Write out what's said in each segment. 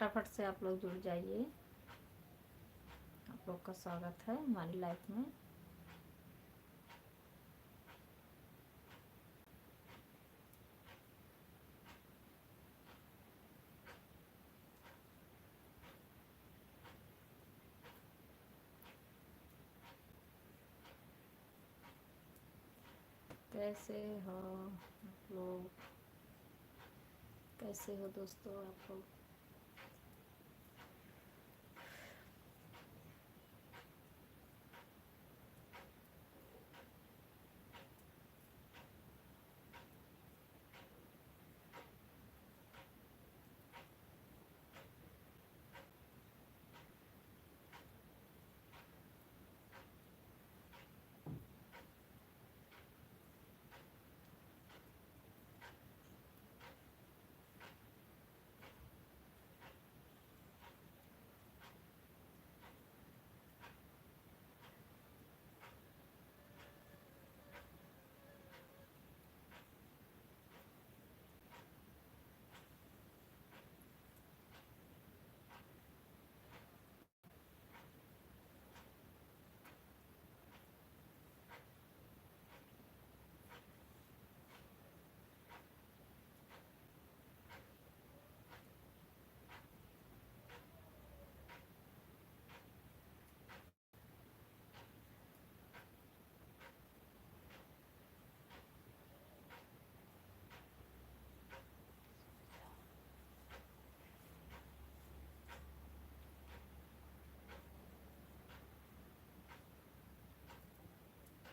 फटाफट से आप लोग जुड़ जाइए। आप लोग का स्वागत है हमारी लाइफ में। कैसे हो आप लोग? कैसे हो दोस्तों आप लोग?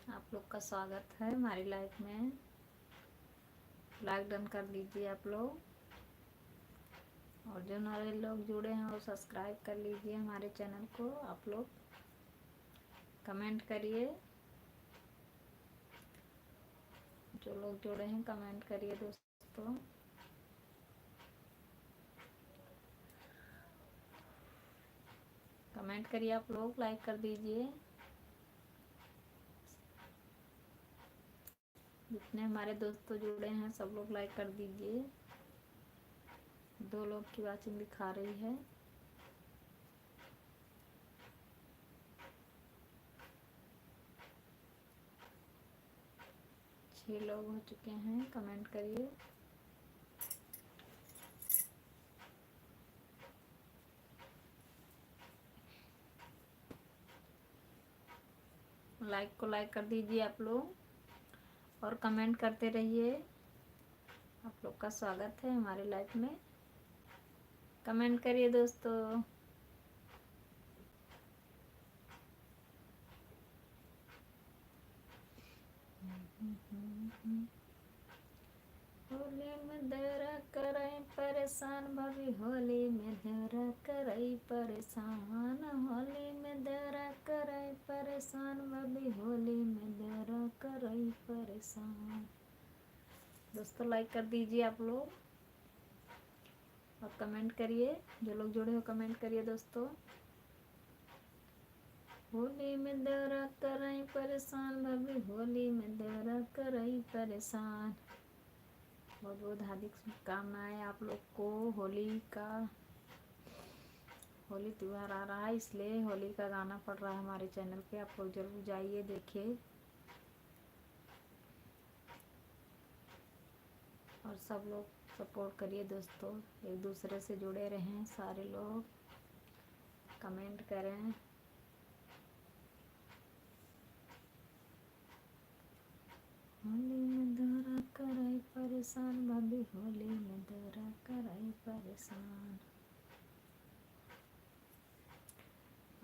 आप लोग का स्वागत है हमारी लाइफ में। लाइक डन कर दीजिए आप लोग, और जो नए लोग जुड़े हैं वो सब्सक्राइब कर लीजिए हमारे चैनल को। आप लोग कमेंट करिए, जो लोग जुड़े हैं कमेंट करिए दोस्तों। कमेंट करिए आप लोग, लाइक कर दीजिए। जितने हमारे दोस्तों जुड़े हैं सब लोग लाइक कर दीजिए। 2 लोग की वाचिंग दिखा रही है। छह लोग हो चुके हैं, कमेंट करिए। लाइक को लाइक कर दीजिए आप लोग, और कमेंट करते रहिए। आप लोग का स्वागत है हमारी लाइफ में। कमेंट करिए दोस्तों। होली में देवरा करई परेशान भाभी, होली में देवरा करई परेशान। होली में देवरा करई परेशान भाभी, होली में देवरा करई परेशान। दोस्तों लाइक कर दीजिए आप लोग, और कमेंट करिए। जो लोग जुड़े हो कमेंट करिए दोस्तों। होली में देवरा करई परेशान भाभी, होली में देवरा करई परेशान। बहुत बहुत हार्दिक शुभकामनाएं आप लोग को। होली त्यौहार आ रहा है, इसलिए होली का गाना पड़ रहा है हमारे चैनल पे। आप लोग जरूर जाइए देखिए, और सब लोग सपोर्ट करिए दोस्तों। एक दूसरे से जुड़े रहें सारे लोग, कमेंट करें। होली में देवरा करई परेशान भाभी, होली में देवरा करई परेशान।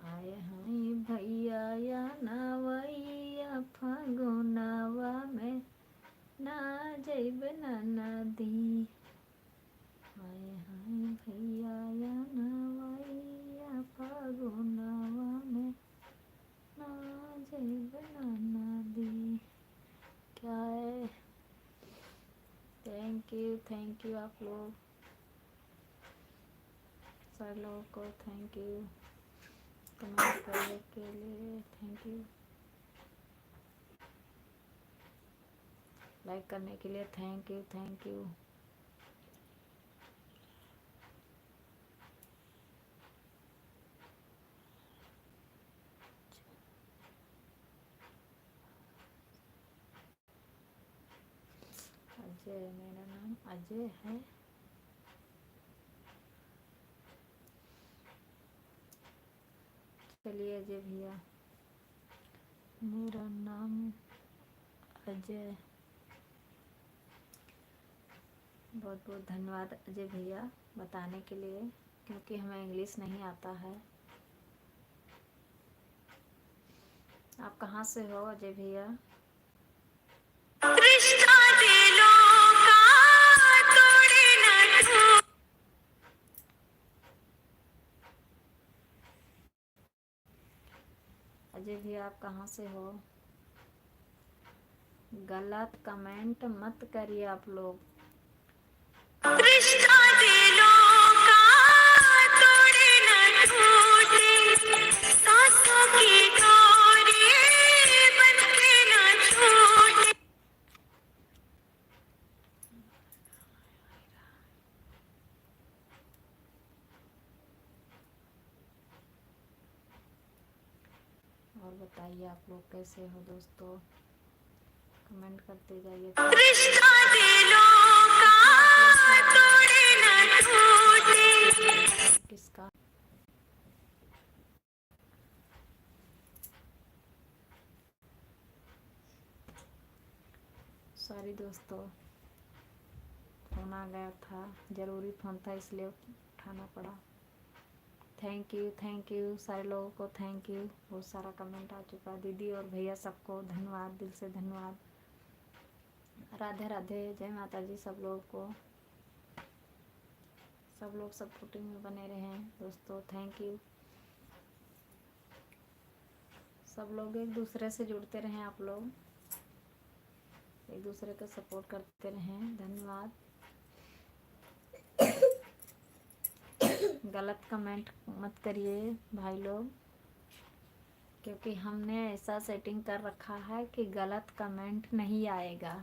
आए हैं भैया या नवैया फगुनवा में, ना जैब नदी। आए हैं भैया या नवैया फगुनवा में, ना जैब नदी। क्या है? थैंक यू आप लोग, सारे लोगों को थैंक यू कमेंट करने के लिए। थैंक यू लाइक करने के लिए। Thank you. अजय, मेरा नाम अजय है। चलिए अजय भैया, मेरा नाम अजय। बहुत बहुत धन्यवाद अजय भैया बताने के लिए, क्योंकि हमें इंग्लिश नहीं आता है। आप कहाँ से हो अजय भैया? अजय भैया आप कहाँ से हो? गलत कमेंट मत करिए आप लोग। और बताइए आप लोग कैसे हो दोस्तों, कमेंट करते जाइए। किसका? सॉरी दोस्तों, फोन आ गया था, ज़रूरी फ़ोन था इसलिए उठाना पड़ा। थैंक यू सारे लोगों को, थैंक यू। बहुत सारा कमेंट आ चुका, दीदी और भैया सबको धन्यवाद, दिल से धन्यवाद। राधे राधे, जय माता जी सब लोगों को। सब लोग सपोर्टिंग में बने रहें दोस्तों, थैंक यू। सब लोग एक दूसरे से जुड़ते रहें, आप लोग एक दूसरे को सपोर्ट करते रहें, धन्यवाद। गलत कमेंट मत करिए भाई लोग, क्योंकि हमने ऐसा सेटिंग कर रखा है कि गलत कमेंट नहीं आएगा।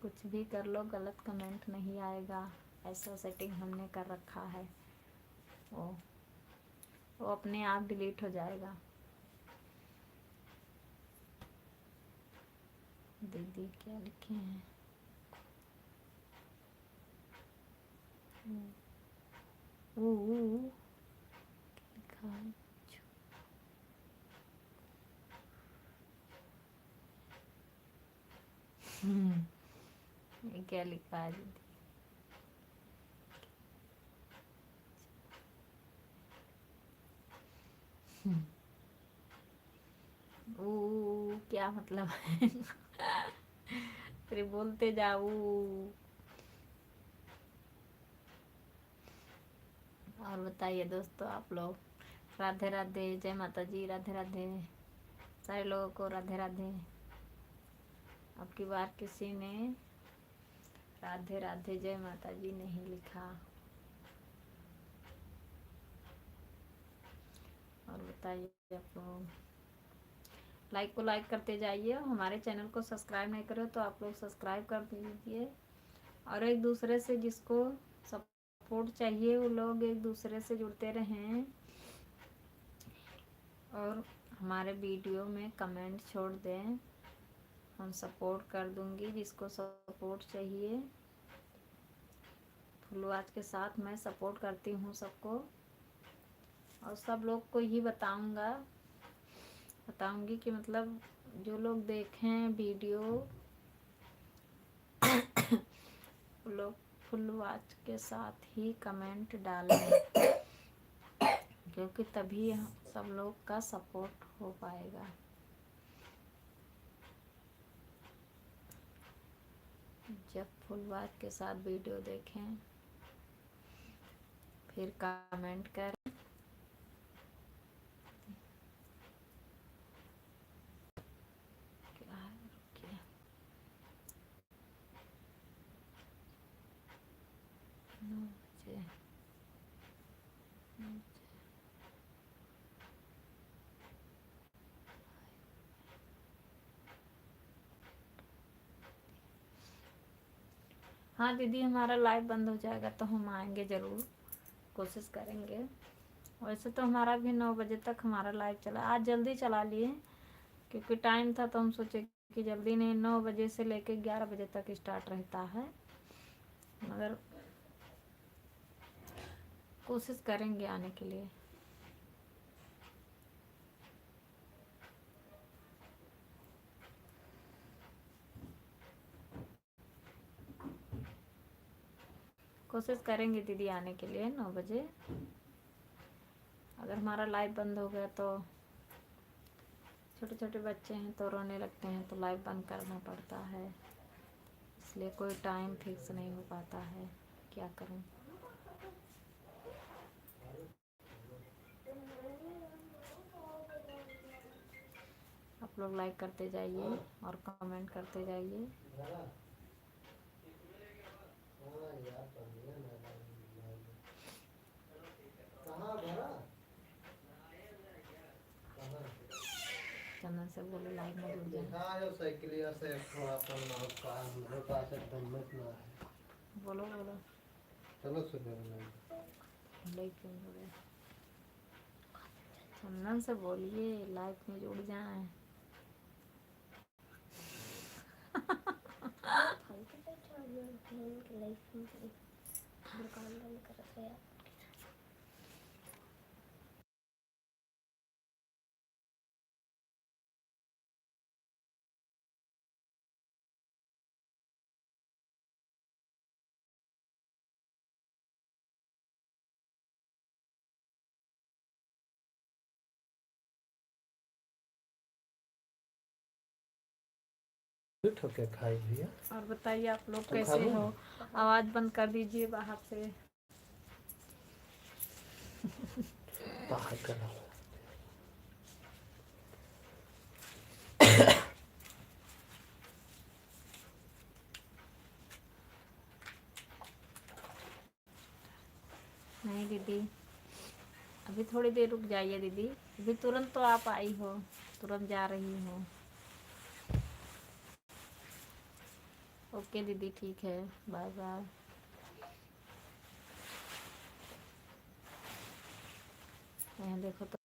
कुछ भी कर लो, गलत कमेंट नहीं आएगा, ऐसा सेटिंग हमने कर रखा है। वो अपने आप डिलीट हो जाएगा। दीदी क्या लिखे हैं? लिखा है ये क्या लिखा है दीदी? क्या मतलब है? फिर बोलते जाओ। और बताइए दोस्तों आप लोग, राधे राधे, जय माता जी, राधे राधे सारे लोगों को, राधे राधे। अब की बार किसी ने राधे राधे जय माता जी नहीं लिखा। और बताइए आप लोग, लाइक को लाइक करते जाइए। हमारे चैनल को सब्सक्राइब नहीं करो तो आप लोग सब्सक्राइब कर दीजिए, और एक दूसरे से जिसको सपोर्ट चाहिए वो लोग एक दूसरे से जुड़ते रहें, और हमारे वीडियो में कमेंट छोड़ दें, हम सपोर्ट कर दूंगी जिसको सपोर्ट चाहिए। फुलवाज के साथ मैं सपोर्ट करती हूँ सबको, और सब लोग को ही बताऊंगी कि मतलब जो लोग देखें वीडियो वो लोग फुलवाज के साथ ही कमेंट डालें, क्योंकि तभी सब लोग का सपोर्ट हो पाएगा। जब फुलवाज के साथ वीडियो देखें फिर कमेंट करें। हाँ दीदी, हमारा लाइव बंद हो जाएगा तो हम आएंगे ज़रूर, कोशिश करेंगे। वैसे तो हमारा भी 9 बजे तक हमारा लाइव चला, आज जल्दी चला लिए क्योंकि टाइम था तो हम सोचे कि जल्दी नहीं, 9 बजे से लेके 11 बजे तक स्टार्ट रहता है, मगर कोशिश करेंगे आने के लिए। कोशिश करेंगे दीदी आने के लिए 9 बजे। अगर हमारा लाइव बंद हो गया तो छोटे छोटे बच्चे हैं तो रोने लगते हैं, तो लाइव बंद करना पड़ता है, इसलिए कोई टाइम फिक्स नहीं हो पाता है, क्या करूं। आप लोग लाइक करते जाइए और कमेंट करते जाइए। चंदन से बोलो लाइव में जुड़ जाए। बोलो बोलो। चलो क्यों जुड़े, चंदन से बोलिए लाइव में जुड़ जाए। ठोके खाई भैया। और बताइए आप लोग कैसे हो। आवाज बंद कर दीजिए बाहर से। बाहर करो। नहीं दीदी, अभी थोड़ी देर रुक जाइए दीदी, अभी तुरंत तो आप आई हो, तुरंत जा रही हो। ओके दीदी ठीक है, बाय बाय। यहाँ देखो तो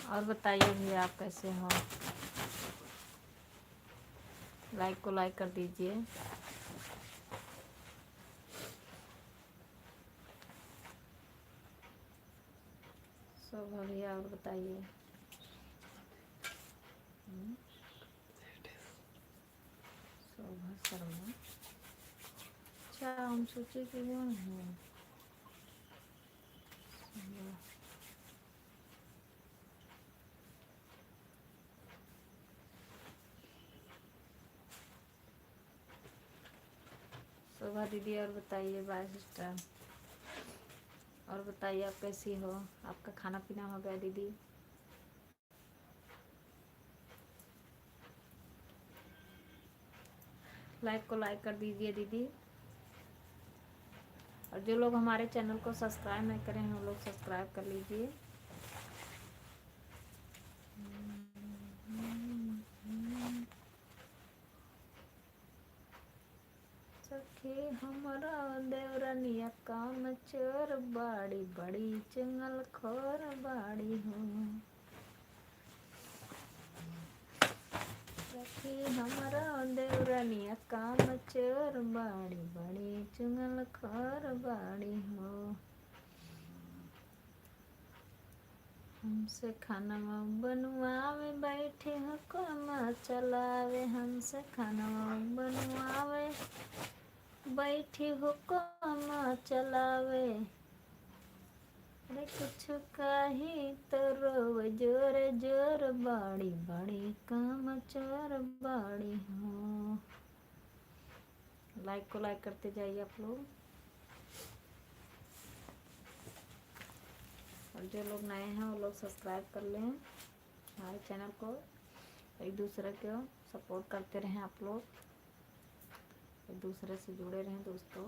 और बताइए भैया आप कैसे हो। लाइक को लाइक कर दीजिए। शोभा भैया और बताइए। शोभा शर्मा, अच्छा हम सोचे कि वो है। शोभा दीदी और बताइए, बाय सिस्टर। और बताइए आप कैसी हो, आपका खाना पीना हो गया दीदी। लाइक को लाइक कर दीजिए दीदी। और जो लोग हमारे चैनल को सब्सक्राइब नहीं करें हैं वो लोग सब्सक्राइब कर लीजिए। सखी हमारा देवरनिया काम चोर बाड़ी, बड़ी चंगल खोर बाड़ी हो। सखी हमारा देवरनिया काम चोर बाड़ी, बड़ी चंगल खोर बाड़ी हो। हमसे खाना बनवावे बैठे हो कमा चलावे, हमसे खाना बनवावे बैठी हो कमा चलावे। अरे कुछ कही तो रोवे जोर जोर बाड़ी, बड़ी काम चोर बाड़ी हो। लाइक को लाइक करते जाइए आप लोग। और जो लोग नए हैं वो लोग सब्सक्राइब कर लें हमारे चैनल को। एक दूसरे को सपोर्ट करते रहें आप लोग, एक दूसरे से जुड़े रहें दोस्तों।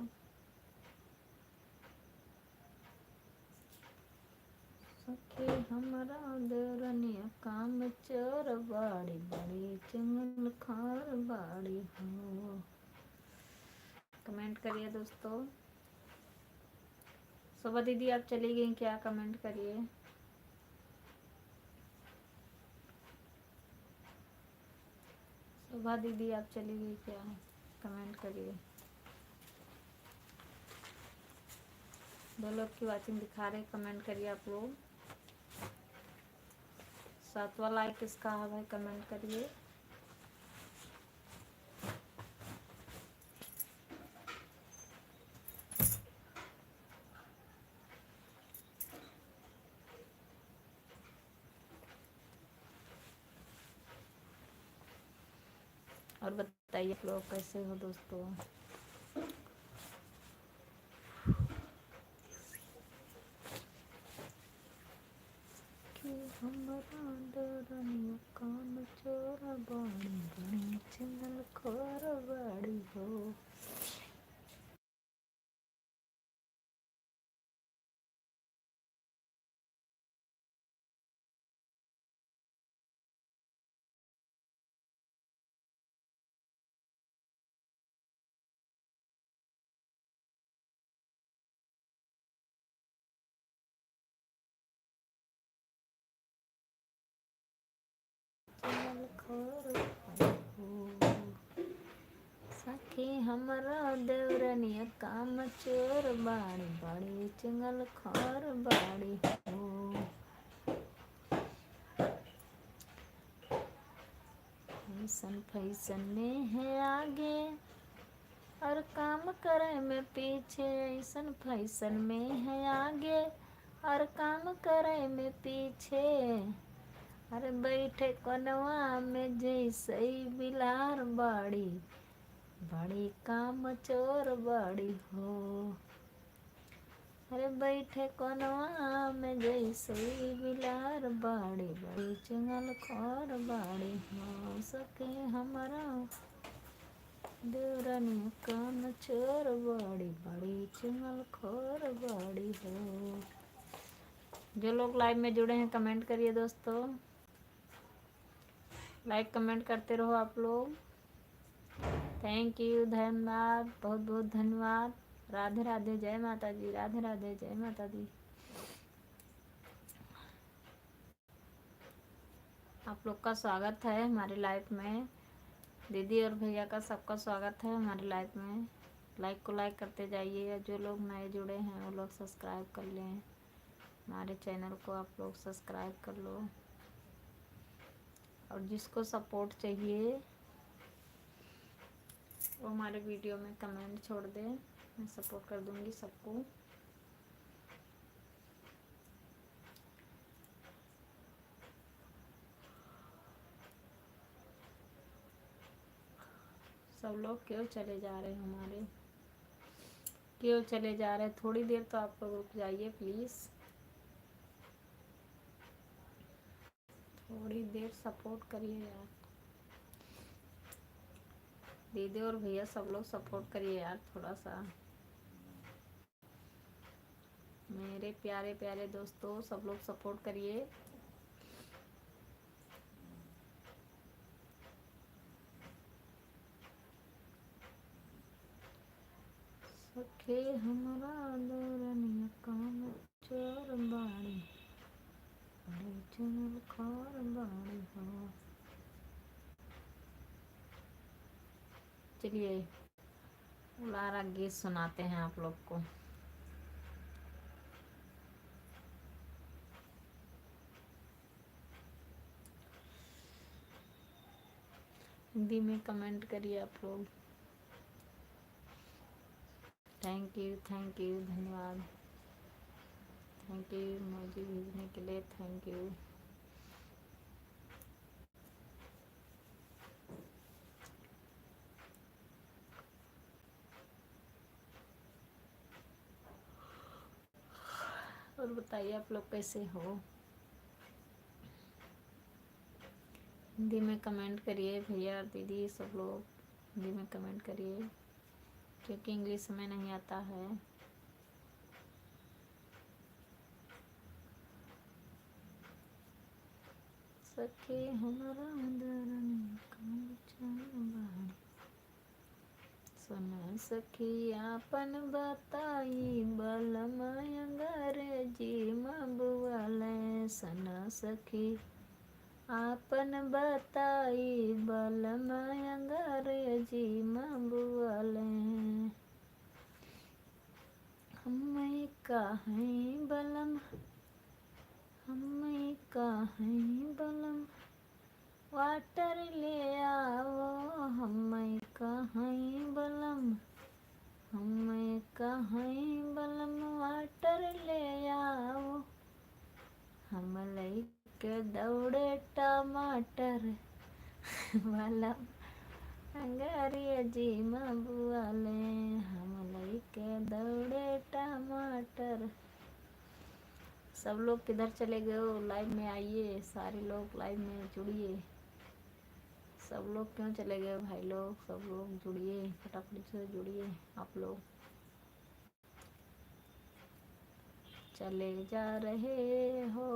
सखी हमरा देवरनिया काम चोर बाड़ी बड़ी चंगल खार बाड़ी हो। कमेंट करिए दोस्तों। शोभा दीदी आप चली गई क्या? कमेंट करिए। शोभा दीदी आप चली गई क्या? कमेंट करिए। 2 लोग की वाचिंग दिखा रहे, कमेंट करिए आप लोग। 7वां लाइक किसका है भाई? कमेंट करिए। और बताइए आप लोग कैसे हो दोस्तों। कि हमरा देवरनिया काम चोर बाड़ी बड़ी चंगल खार बाड़ी हो। सखी हमरा देवरनिया काम चोर बाड़ी बड़ी चंगल खार बाड़ी हो। फैशन फैशन में है आगे और काम करे में पीछे। ऐसन फैशन में है आगे और काम करे में पीछे। अरे बैठे कोनवा में जैसे बिलार बाड़ी बड़ी काम चोर बाड़ी हो। अरे बैठे कोनवा में जैसे बिलार बाड़ी बड़ी चंगल खार बाड़ी हो। सके हमारा देवरनिया काम चोर बाड़ी बड़ी चंगल खार बाड़ी हो। जो लोग लाइव में जुड़े हैं कमेंट करिए दोस्तों। लाइक कमेंट करते रहो आप लोग। थैंक यू, धन्यवाद, बहुत बहुत धन्यवाद। राधे राधे, जय माता दी। राधे राधे, जय माता दी। आप लोग का स्वागत है हमारे लाइव में। दीदी और भैया का सबका स्वागत है हमारे लाइव में। लाइक को लाइक करते जाइए। जो लोग नए जुड़े हैं वो लोग सब्सक्राइब कर लें। हमारे चैनल को आप लोग सब्सक्राइब कर लो। और जिसको सपोर्ट चाहिए वो हमारे वीडियो में कमेंट छोड़ दे, मैं सपोर्ट कर दूंगी सबको। सब लोग क्यों चले जा रहे हैं हमारे? क्यों चले जा रहे हैं? थोड़ी देर तो आप लोग रुक जाइए प्लीज़। थोड़ी देर सपोर्ट करिए यार। दीदी और भैया सब लोग सपोर्ट करिए यार थोड़ा सा। मेरे प्यारे प्यारे दोस्तों सब लोग सपोर्ट करिए। सखे हमरा देवरनिया काम चोर बाड़ी बड़ी चंगल खार बाड़ी हो। चलिए उलारा गीत सुनाते हैं आप लोग को। हिंदी में कमेंट करिए आप लोग। थैंक यू, धन्यवाद। थैंक यू इमोजी भेजने के लिए, थैंक यू। और बताइए आप लोग कैसे हो। हिंदी में कमेंट करिए भैया और दीदी सब लोग हिंदी में कमेंट करिए, क्योंकि इंग्लिश में नहीं आता है। सखी हमरा दरन काम चल बाड़ी। सुन सखी आपन बताई बलम अंग्रेजी में बुआले। सुन सखी आपन बताई बलम अंग्रेजी में बुआले। हमें काहें बलम हमें काहें बलम वाटर ले आओ। हमें काहें बलम हमें काहें बलम वाटर ले आओ। हम लइके दौड़े टमाटर बलम अंग्रेजी में बुआले। हम लइके दौड़े टमाटर। सब लोग किधर चले गए हो? लाइव में आइए, सारे लोग लाइव में जुड़िए। सब लोग क्यों चले गए भाई लोग? सब लोग जुड़िए, फटाफट से जुड़िए। आप लोग चले जा रहे हो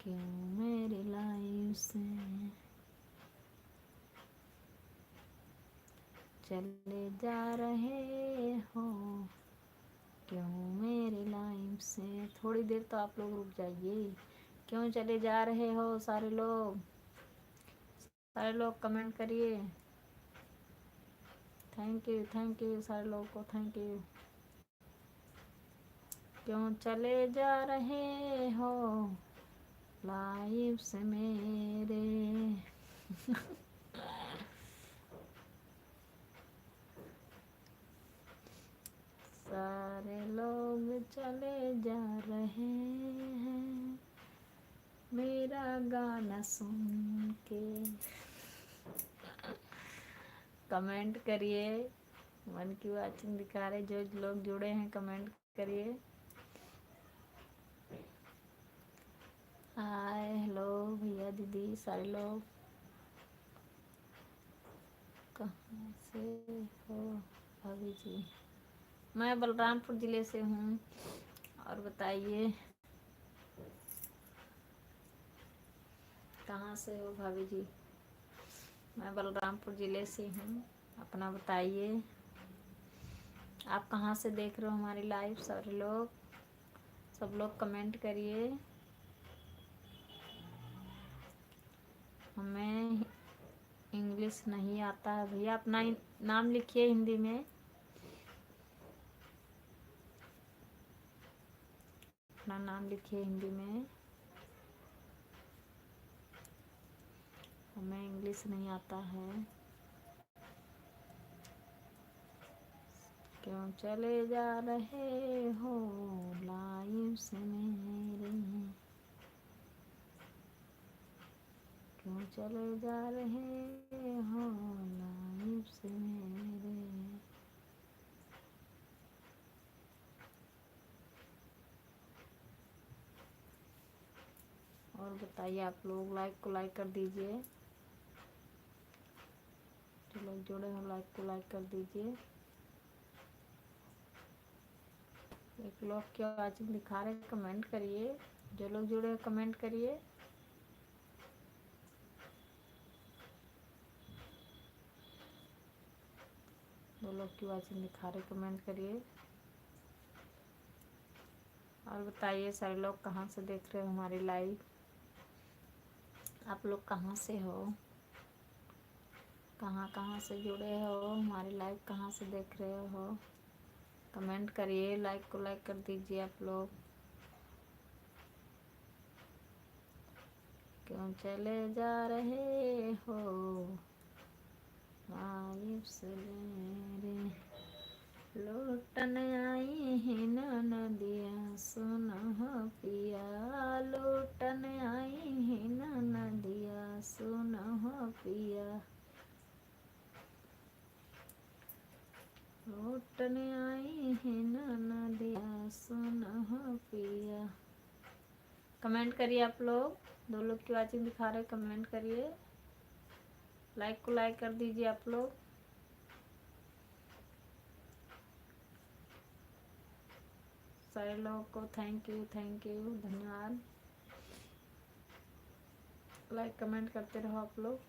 क्यों मेरी लाइफ से? चले जा रहे हो क्यों मेरी लाइफ से? थोड़ी देर तो आप लोग रुक जाइए। क्यों चले जा रहे हो? सारे लोग कमेंट करिए। थैंक यू सारे लोगों को, थैंक यू। क्यों चले जा रहे हो लाइफ से मेरे? सारे लोग चले जा रहे हैं मेरा गाना सुन के। कमेंट करिए। मन की वाचिंग दिखा रहे जो लोग जुड़े हैं, कमेंट करिए। हाय हेलो भैया दीदी सारे लोग। कहाँ से हो भाभी जी? मैं बलरामपुर ज़िले से हूँ। और बताइए कहाँ से हो भाभी जी? मैं बलरामपुर ज़िले से हूँ। अपना बताइए आप कहाँ से देख रहे हो हमारी लाइव? सारे लोग, सब लोग कमेंट करिए। हमें इंग्लिश नहीं आता है भैया। अपना नाम लिखिए हिंदी में। अपना नाम लिखिए हिंदी में। हमें इंग्लिश नहीं आता है। क्यों चले जा रहे हो लाइफ से मेरे? क्यों चले जा रहे हो लाइफ से मेरे? और बताइए आप लोग, लाइक को लाइक कर दीजिए। जो लोग जुड़े हो लाइक को लाइक कर दीजिए। एक लोग क्या वाचिंग दिखा रहे कमेंट करिए। जो लोग जुड़े हो कमेंट करिए। दो लोग की वाचिंग दिखा रहे कमेंट करिए। और बताइए सारे लोग कहाँ से देख रहे हो हमारी लाइव? आप लोग कहाँ से हो? कहाँ से जुड़े हो हमारी लाइव? कहाँ से देख रहे हो? कमेंट करिए। लाइक को लाइक कर दीजिए आप लोग। क्यों चले जा रहे हो लाइफ से मेरे? लौटन आई है नदिया सुना हो पिया। लौटन आई है नदिया सुना हो पिया। लौटन आई है नदिया सुना हो पिया। कमेंट करिए आप लोग। दो लोग की वाचिंग दिखा रहे कमेंट करिए। लाइक को लाइक कर दीजिए आप लोग। सारे लोगों को थैंक यू धन्यवाद। लाइक कमेंट करते रहो आप लोग।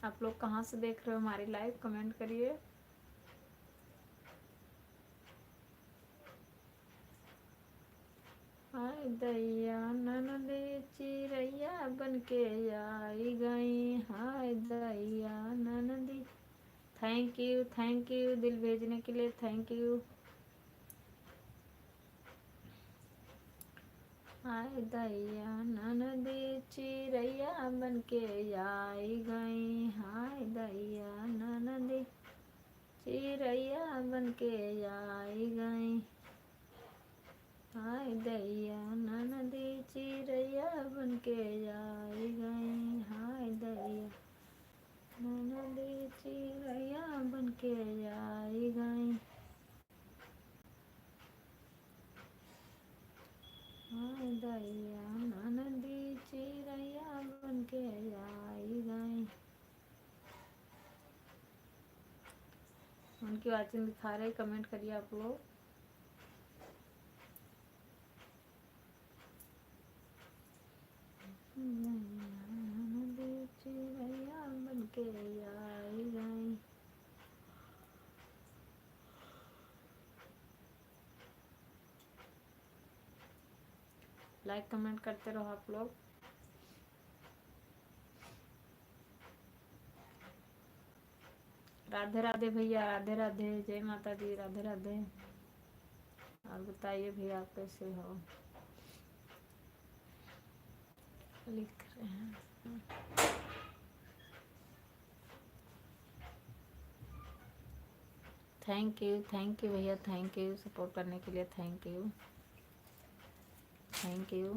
आप लोग कहाँ से देख रहे हो हमारी लाइव, कमेंट करिए। हाय दैया ननदे चिरैया बन के आई गई, हाय दैया ननदी। थैंक यू दिल भेजने के लिए, थैंक यू। हाय दैया ननदी चिरैया बन के आई गई, हाय दैया ननदी चिरैया बन के आई गई, हाय दैया ननदी चिरैया बन के आई गई, हाय दैया ननदी चिरैया बन के आई गई, हाय दैया ननदी चिरैया बन के आई गई। उनकी वाचिंग दिखा रहे, कमेंट करिए आप लोग। ननदी चिरैया बन के आई गई। लाइक कमेंट करते रहो आप लोग। राधे राधे भैया, राधे राधे, जय माता दी, राधे राधे। और बताइए भैया आप कैसे हो, लिख रहे हैं। थैंक यू भैया, थैंक यू सपोर्ट करने के लिए, thank you thank you.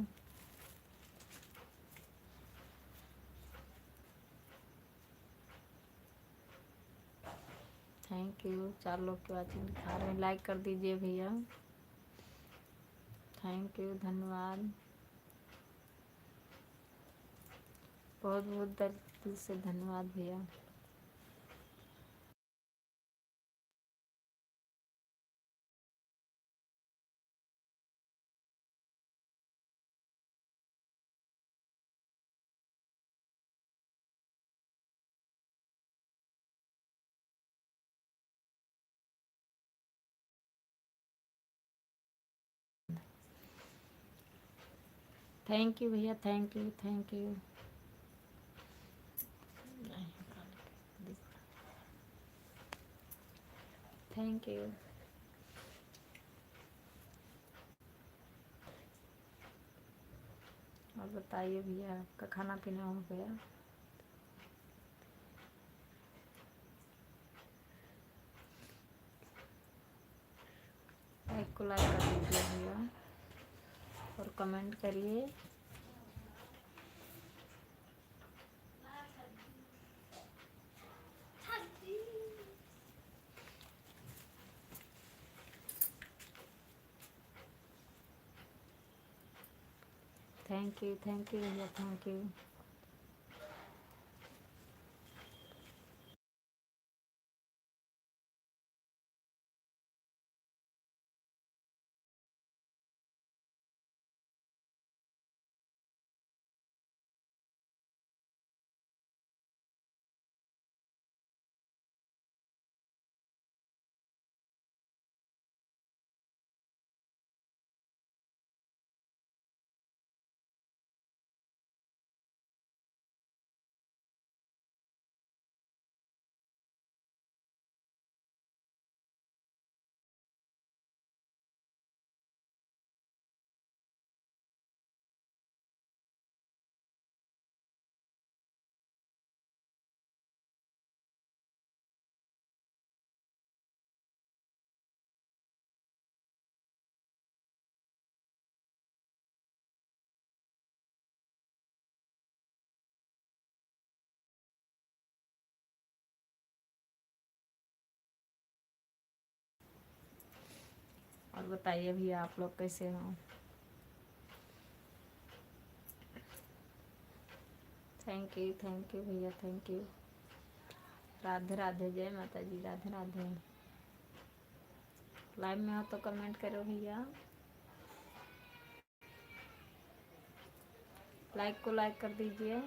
Thank you. 4 लोग की वाचिंग दिखा रहे हैं, लाइक कर दीजिए भैया। थैंक यू, धन्यवाद, बहुत बहुत दिल से धन्यवाद भैया। थैंक यू भैया, thank you thank you. Thank you. और बताइए भैया, आपका खाना पीना हो गया? लाइक को लाइक कर दीजिए भैया और कमेंट करिए। थैंक यू भैया, थैंक यू। और बताइए भैया, आप लोग कैसे हो? थैंक यू भैया, थैंक यू। राधे राधे, जय माता जी, राधे राधे। लाइव में हो तो कमेंट करो भैया। लाइक को लाइक कर दीजिए।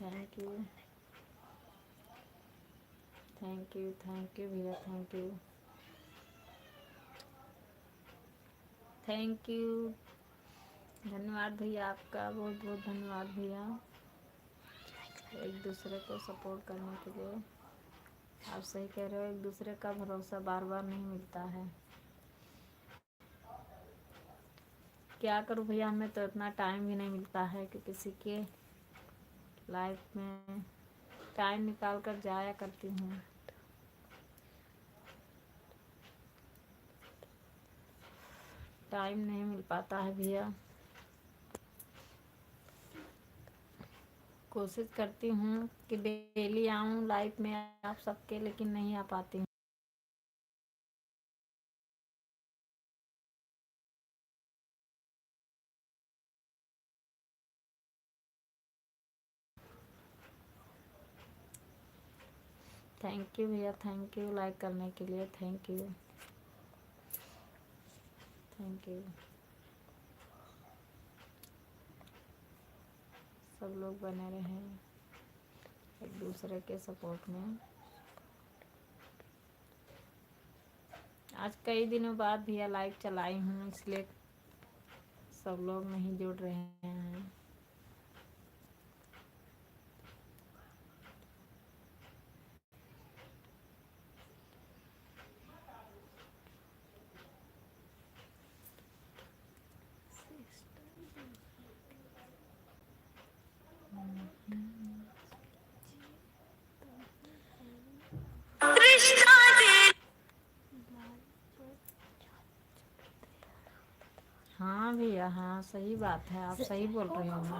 Thank you thank you thank you भैया, थैंक यू थैंक यू। धन्यवाद भैया, आपका बहुत बहुत धन्यवाद भैया, एक दूसरे को सपोर्ट करने के लिए। आप सही कह रहे हो, एक दूसरे का भरोसा बार बार नहीं मिलता है। क्या करूं भैया, हमें तो इतना टाइम भी नहीं मिलता है कि किसी के लाइफ में टाइम निकाल कर जाया करती हूँ। टाइम नहीं मिल पाता है भैया। कोशिश करती हूँ कि डेली आऊँ लाइफ में आप सबके, लेकिन नहीं आ पाती हूँ। थैंक यू भैया, थैंक यू लाइक करने के लिए, थैंक यू थैंक यू। सब लोग बने रहें एक दूसरे के सपोर्ट में। आज कई दिनों बाद भैया लाइव चलाई हूँ, इसलिए सब लोग नहीं जुड़ रहे हैं। हाँ भैया, हाँ सही बात है, आप सही बोल रहे हो,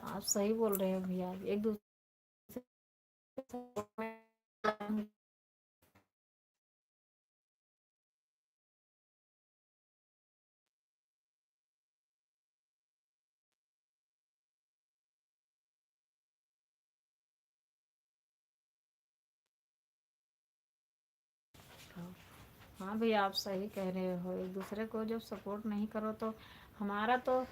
आप सही बोल रहे हो भैया। एक दूसरे हाँ भैया, आप सही कह रहे हो। एक दूसरे को जब सपोर्ट नहीं करो तो हमारा तो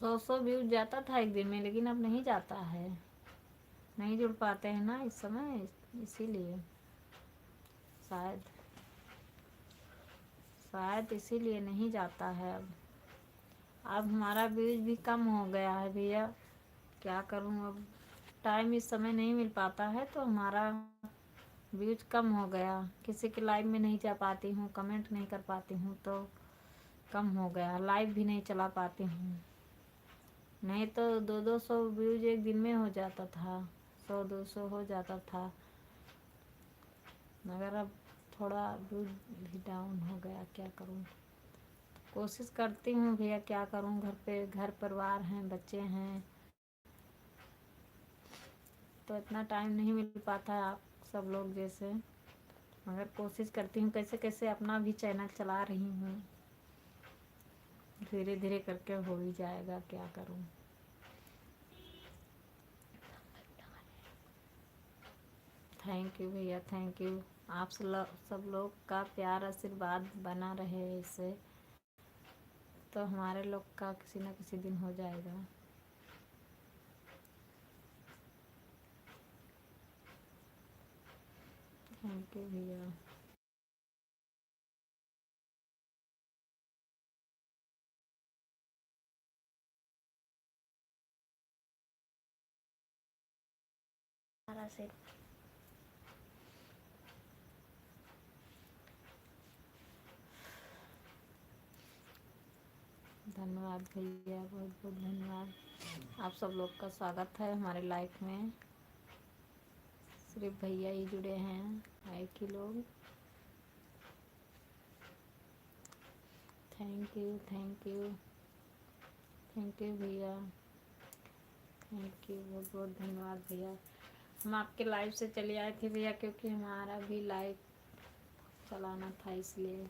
100 व्यूज जाता था एक दिन में, लेकिन अब नहीं जाता है, नहीं जुड़ पाते हैं ना इस समय, इसीलिए शायद शायद इसीलिए नहीं जाता है। अब हमारा व्यूज भी कम हो गया है भैया, क्या करूं अब, टाइम इस समय नहीं मिल पाता है तो हमारा व्यूज कम हो गया। किसी के लाइव में नहीं जा पाती हूँ, कमेंट नहीं कर पाती हूँ, तो कम हो गया। लाइव भी नहीं चला पाती हूँ, नहीं तो 200-200 व्यूज एक दिन में हो जाता था, 100-200 हो जाता था, मगर अब थोड़ा व्यूज भी डाउन हो गया। क्या करूँ, कोशिश करती हूँ भैया, क्या करूँ, घर पे घर परिवार हैं, बच्चे हैं, तो इतना टाइम नहीं मिल पाता है आप सब लोग जैसे, मगर कोशिश करती हूँ कैसे कैसे अपना भी चैनल चला रही हूँ, धीरे धीरे करके हो ही जाएगा। क्या करूँ। थैंक यू भैया, थैंक यू। आप सब लोग का प्यार आशीर्वाद बना रहे, इससे तो हमारे लोग का किसी न किसी दिन हो जाएगा। थैंक यू भैया। धन्यवाद भैया, बहुत बहुत धन्यवाद। आप सब लोग का स्वागत है हमारे लाइफ में। सिर्फ भैया ही जुड़े हैं, एक ही लोग। Thank you thank you thank you भैया, थैंक यू, बहुत बहुत धन्यवाद भैया। हम आपके लाइव से चले आए थे भैया, क्योंकि हमारा भी लाइव चलाना था, इसलिए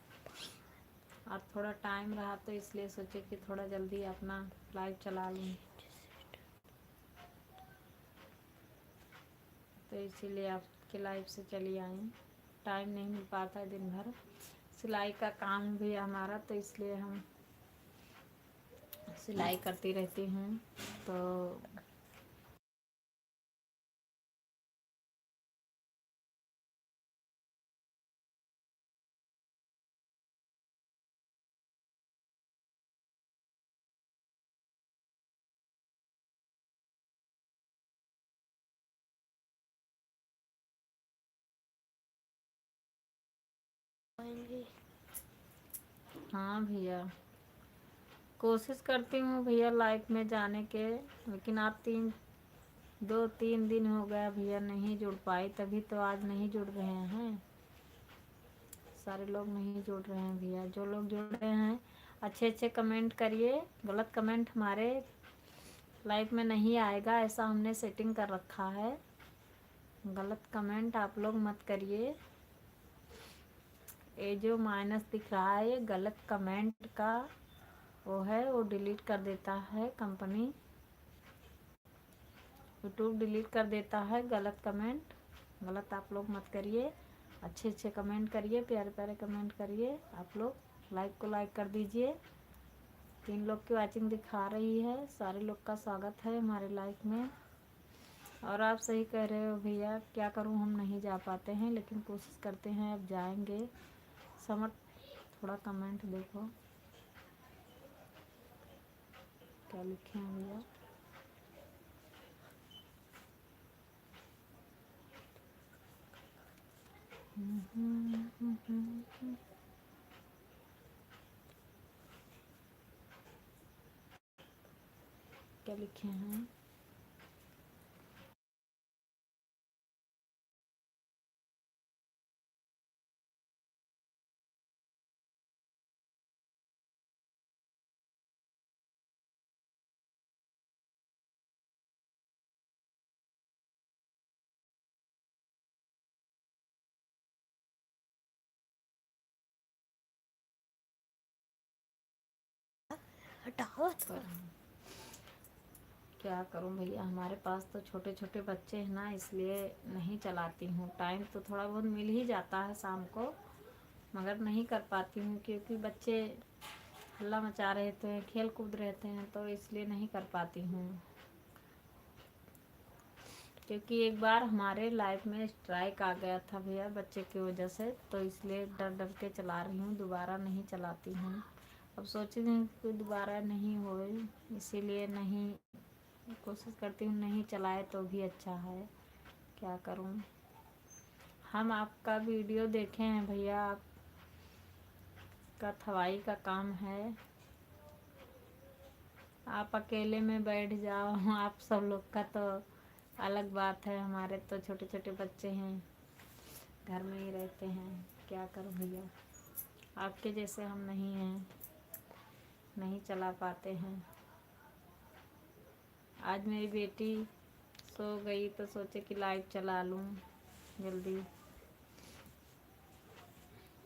और थोड़ा टाइम रहा तो इसलिए सोचे कि थोड़ा जल्दी अपना लाइव चला लूँ, तो इसीलिए आपके लाइव से चली आई। टाइम नहीं मिल पाता है दिन भर, सिलाई का काम भी है हमारा, तो इसलिए हम सिलाई करती रहती हूँ। तो हाँ भैया, कोशिश करती हूँ भैया लाइफ में जाने के, लेकिन आप 2-3 दिन हो गया भैया नहीं जुड़ पाई, तभी तो आज नहीं जुड़ रहे हैं, सारे लोग नहीं जुड़ रहे हैं भैया। जो लोग जुड़ रहे हैं अच्छे अच्छे कमेंट करिए, गलत कमेंट हमारे लाइफ में नहीं आएगा, ऐसा हमने सेटिंग कर रखा है। गलत कमेंट आप लोग मत करिए। ये जो माइनस दिख रहा है ये गलत कमेंट का वो है, वो डिलीट कर देता है कंपनी, यूट्यूब डिलीट कर देता है गलत कमेंट। गलत आप लोग मत करिए, अच्छे अच्छे कमेंट करिए, प्यारे प्यारे कमेंट करिए। आप लोग लाइक को लाइक कर दीजिए। 3 लोग की वाचिंग दिखा रही है, सारे लोग का स्वागत है हमारे लाइफ में। और आप सही कह रहे हो भैया, क्या करूं, हम नहीं जा पाते हैं, लेकिन कोशिश करते हैं, अब जाएंगे। समझ, थोड़ा कमेंट देखो क्या लिखे हैं भैया। क्या लिखे हैं? हटाओ पर क्या करूं भैया, हमारे पास तो छोटे छोटे बच्चे हैं ना, इसलिए नहीं चलाती हूँ। टाइम तो थोड़ा बहुत मिल ही जाता है शाम को, मगर नहीं कर पाती हूँ, क्योंकि बच्चे हल्ला मचा रहे थे, खेल कूद रहते हैं, तो इसलिए नहीं कर पाती हूँ। क्योंकि एक बार हमारे लाइफ में स्ट्राइक आ गया था भैया बच्चे की वजह से, तो इसलिए डर डर के चला रही हूँ, दोबारा नहीं चलाती हूँ। अब सोच रही हूँ कि दोबारा नहीं होए, इसीलिए नहीं, कोशिश करती हूँ नहीं चलाए तो भी अच्छा है। क्या करूँ, हम आपका वीडियो देखे हैं भैया, आपका थवाई का काम है, आप अकेले में बैठ जाओ, आप सब लोग का तो अलग बात है, हमारे तो छोटे छोटे बच्चे हैं, घर में ही रहते हैं। क्या करूं भैया, आपके जैसे हम नहीं हैं, नहीं चला पाते हैं। आज मेरी बेटी सो गई तो सोचे कि लाइव चला लूं जल्दी,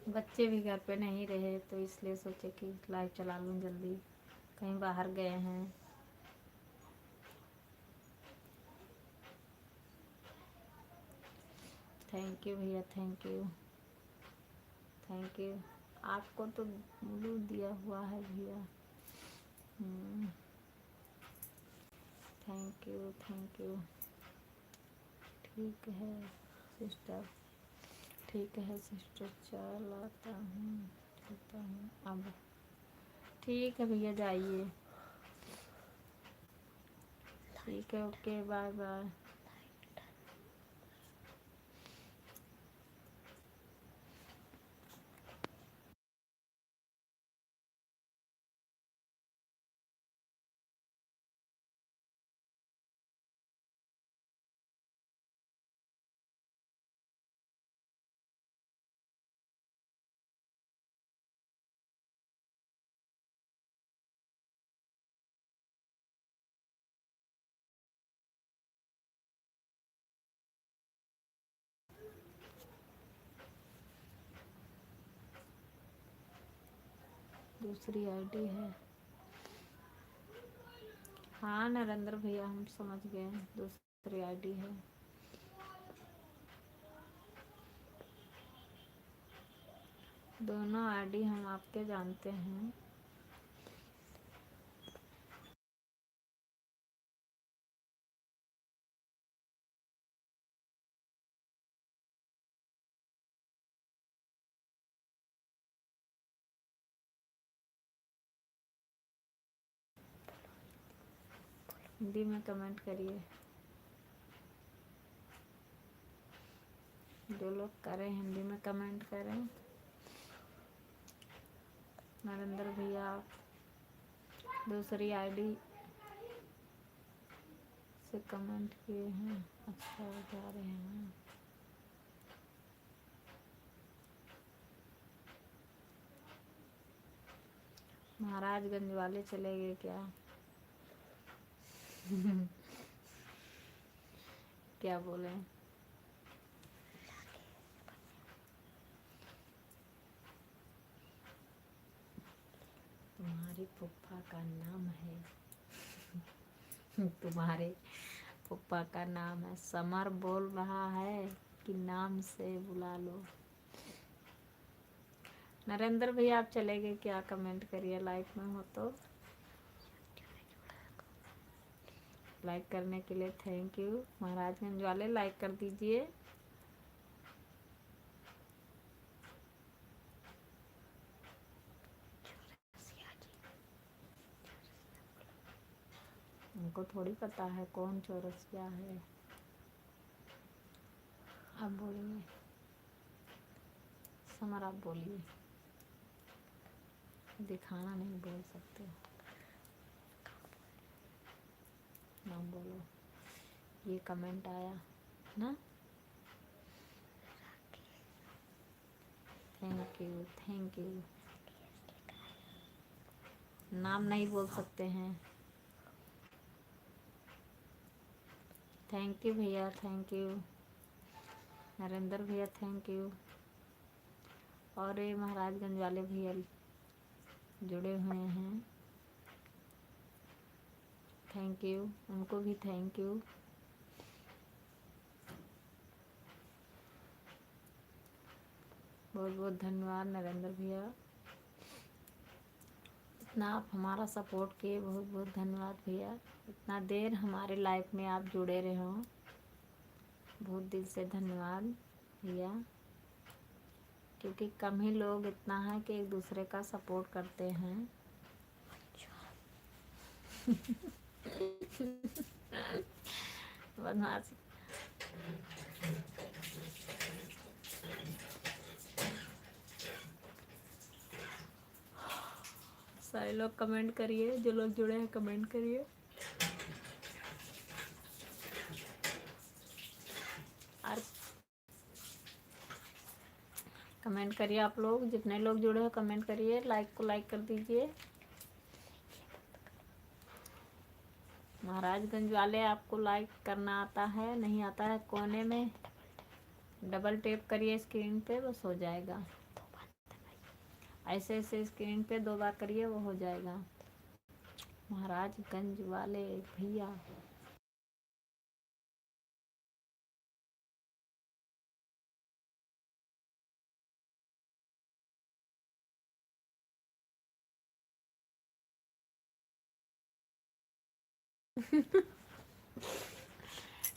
बच्चे भी घर पे नहीं रहे, तो इसलिए सोचे कि लाइव चला लूं जल्दी, कहीं बाहर गए हैं। थैंक यू भैया, थैंक यू, थैंक यू। आपको तो ब्लू दिया हुआ है भैया। Thank you, thank you. ठीक है सिस्टर, ठीक है सिस्टर, चलाता हूँ, चलता हूँ अब। ठीक है भैया, जाइए। ठीक है, ओके, बाय बाय। दूसरी आईडी है। हाँ नरेंद्र भैया, हम समझ गए, दूसरी आईडी है। दोनों आईडी हम आपके जानते हैं। हिंदी में कमेंट करिए, जो लोग करें हिंदी में कमेंट करें। नरेंद्र भैया दूसरी आईडी से कमेंट किए हैं, अच्छा जा रहे हैं। महाराजगंज वाले चले गए क्या? क्या बोले? तुम्हारी फूफा का नाम है तुम्हारे फूफा का नाम है समर, बोल रहा है कि नाम से बुला लो। नरेंद्र भैया आप चले गए क्या? कमेंट करिए, लाइक में हो तो। लाइक करने के लिए थैंक यू। महाराजगंज वाले लाइक कर दीजिए। उनको थोड़ी पता है कौन चौरसिया है। आप बोलिए समर, आप बोलिए। दिखाना नहीं बोल सकते, नाम बोलो। ये कमेंट आया ना, थैंक यू थैंक यू। नाम नहीं बोल सकते हैं। थैंक यू भैया, थैंक यू। नरेंद्र भैया थैंक यू। और ये महाराजगंज वाले भैया जुड़े हुए हैं, थैंक यू, उनको भी थैंक यू। बहुत बहुत धन्यवाद नरेंद्र भैया, इतना आप हमारा सपोर्ट किए, बहुत बहुत धन्यवाद भैया। इतना देर हमारे लाइफ में आप जुड़े रहे हो, बहुत दिल से धन्यवाद भैया। क्योंकि कम ही लोग इतना है कि एक दूसरे का सपोर्ट करते हैं। बदमाशी। सारे लोग कमेंट करिए, जो लोग जुड़े हैं कमेंट करिए। और कमेंट करिए, आप लोग जितने लोग जुड़े हैं कमेंट करिए, लाइक को लाइक कर दीजिए। महाराजगंज वाले आपको लाइक करना आता है? नहीं आता है? कोने में डबल टैप करिए स्क्रीन पे, बस हो जाएगा। ऐसे ऐसे स्क्रीन पे 2 बार करिए, वो हो जाएगा। महाराजगंज वाले भैया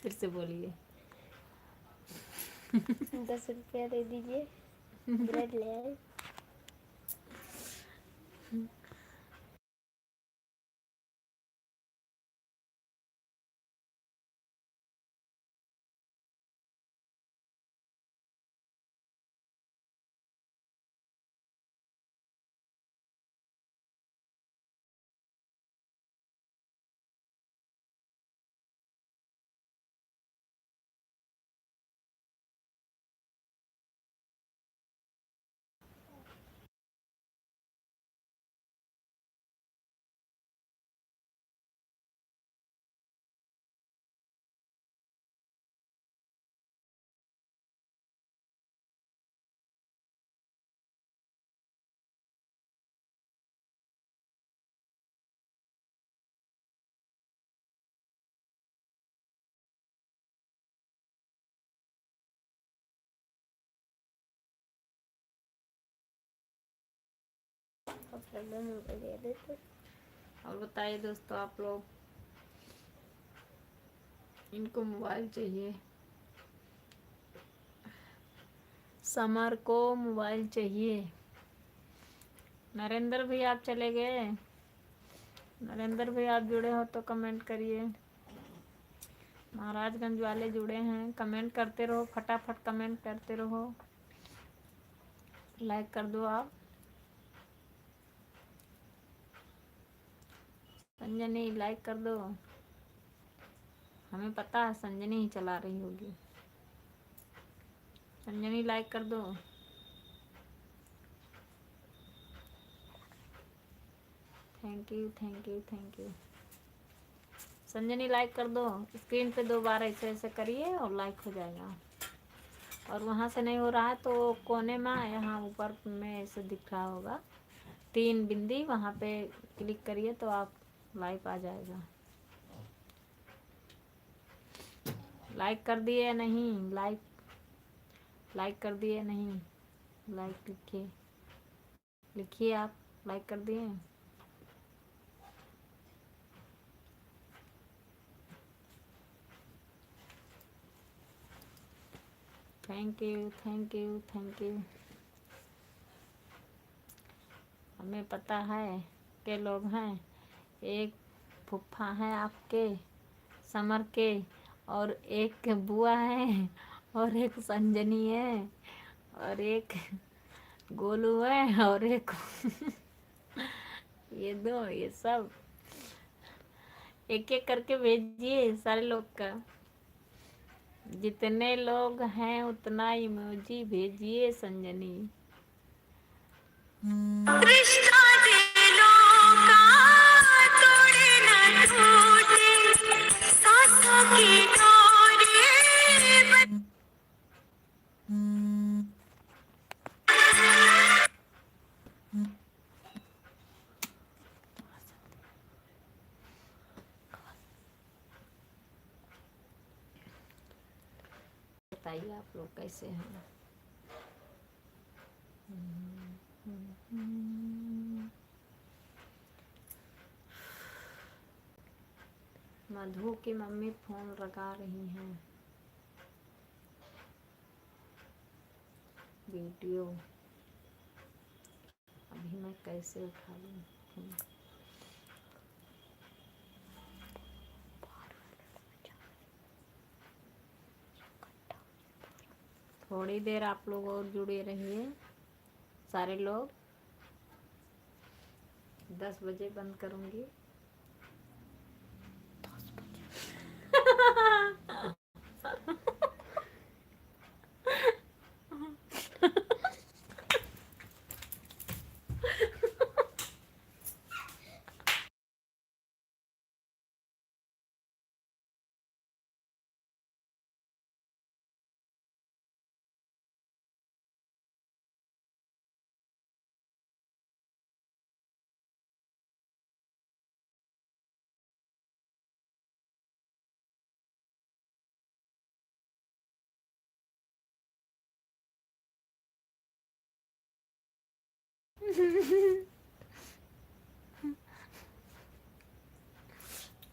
फिर से बोलिए। 10 रुपया दे दीजिए, ब्रेड ले आए। कपड़ा दोनों को दे देते। और बताइए दोस्तों, आप लोग, इनको मोबाइल चाहिए, समर को मोबाइल चाहिए। नरेंद्र भी आप चले गए? नरेंद्र भी आप जुड़े हो तो कमेंट करिए। महाराजगंज वाले जुड़े हैं, कमेंट करते रहो, फटाफट कमेंट करते रहो, लाइक कर दो आप। संजनी लाइक कर दो, हमें पता है संजनी ही चला रही होगी। संजनी लाइक कर दो। Thank you thank you thank you. संजनी like कर दो, स्क्रीन पे 2 बार ऐसे ऐसे करिए और लाइक हो जाएगा। और वहाँ से नहीं हो रहा है तो कोने में यहाँ ऊपर में ऐसे दिख रहा होगा 3 बिंदी, वहाँ पे क्लिक करिए तो आप लाइक आ जाएगा। लाइक कर दिए नहीं? लाइक कर दिए नहीं? लाइक लिखिए, लिखिए आप, लाइक कर दिए? Thank you thank you thank you. हमें पता है के लोग हैं, एक फूफा है आपके समर के, और एक बुआ है, और एक संजनी है, और एक गोलू है, और एक ये 2, ये सब एक एक करके भेजिए सारे लोग का। जितने लोग हैं उतना इमोजी भेजिए संजनी। रिश्ता दिलों का तोड़े न टूटे, सांसों की डोरी बताइए आप लोग कैसे हैं? मधु की मम्मी फोन लगा रही हैं, वीडियो अभी मैं कैसे उठा लूं फोन? थोड़ी देर आप लोग और जुड़े रहिए सारे लोग, 10 बजे बंद करूंगी।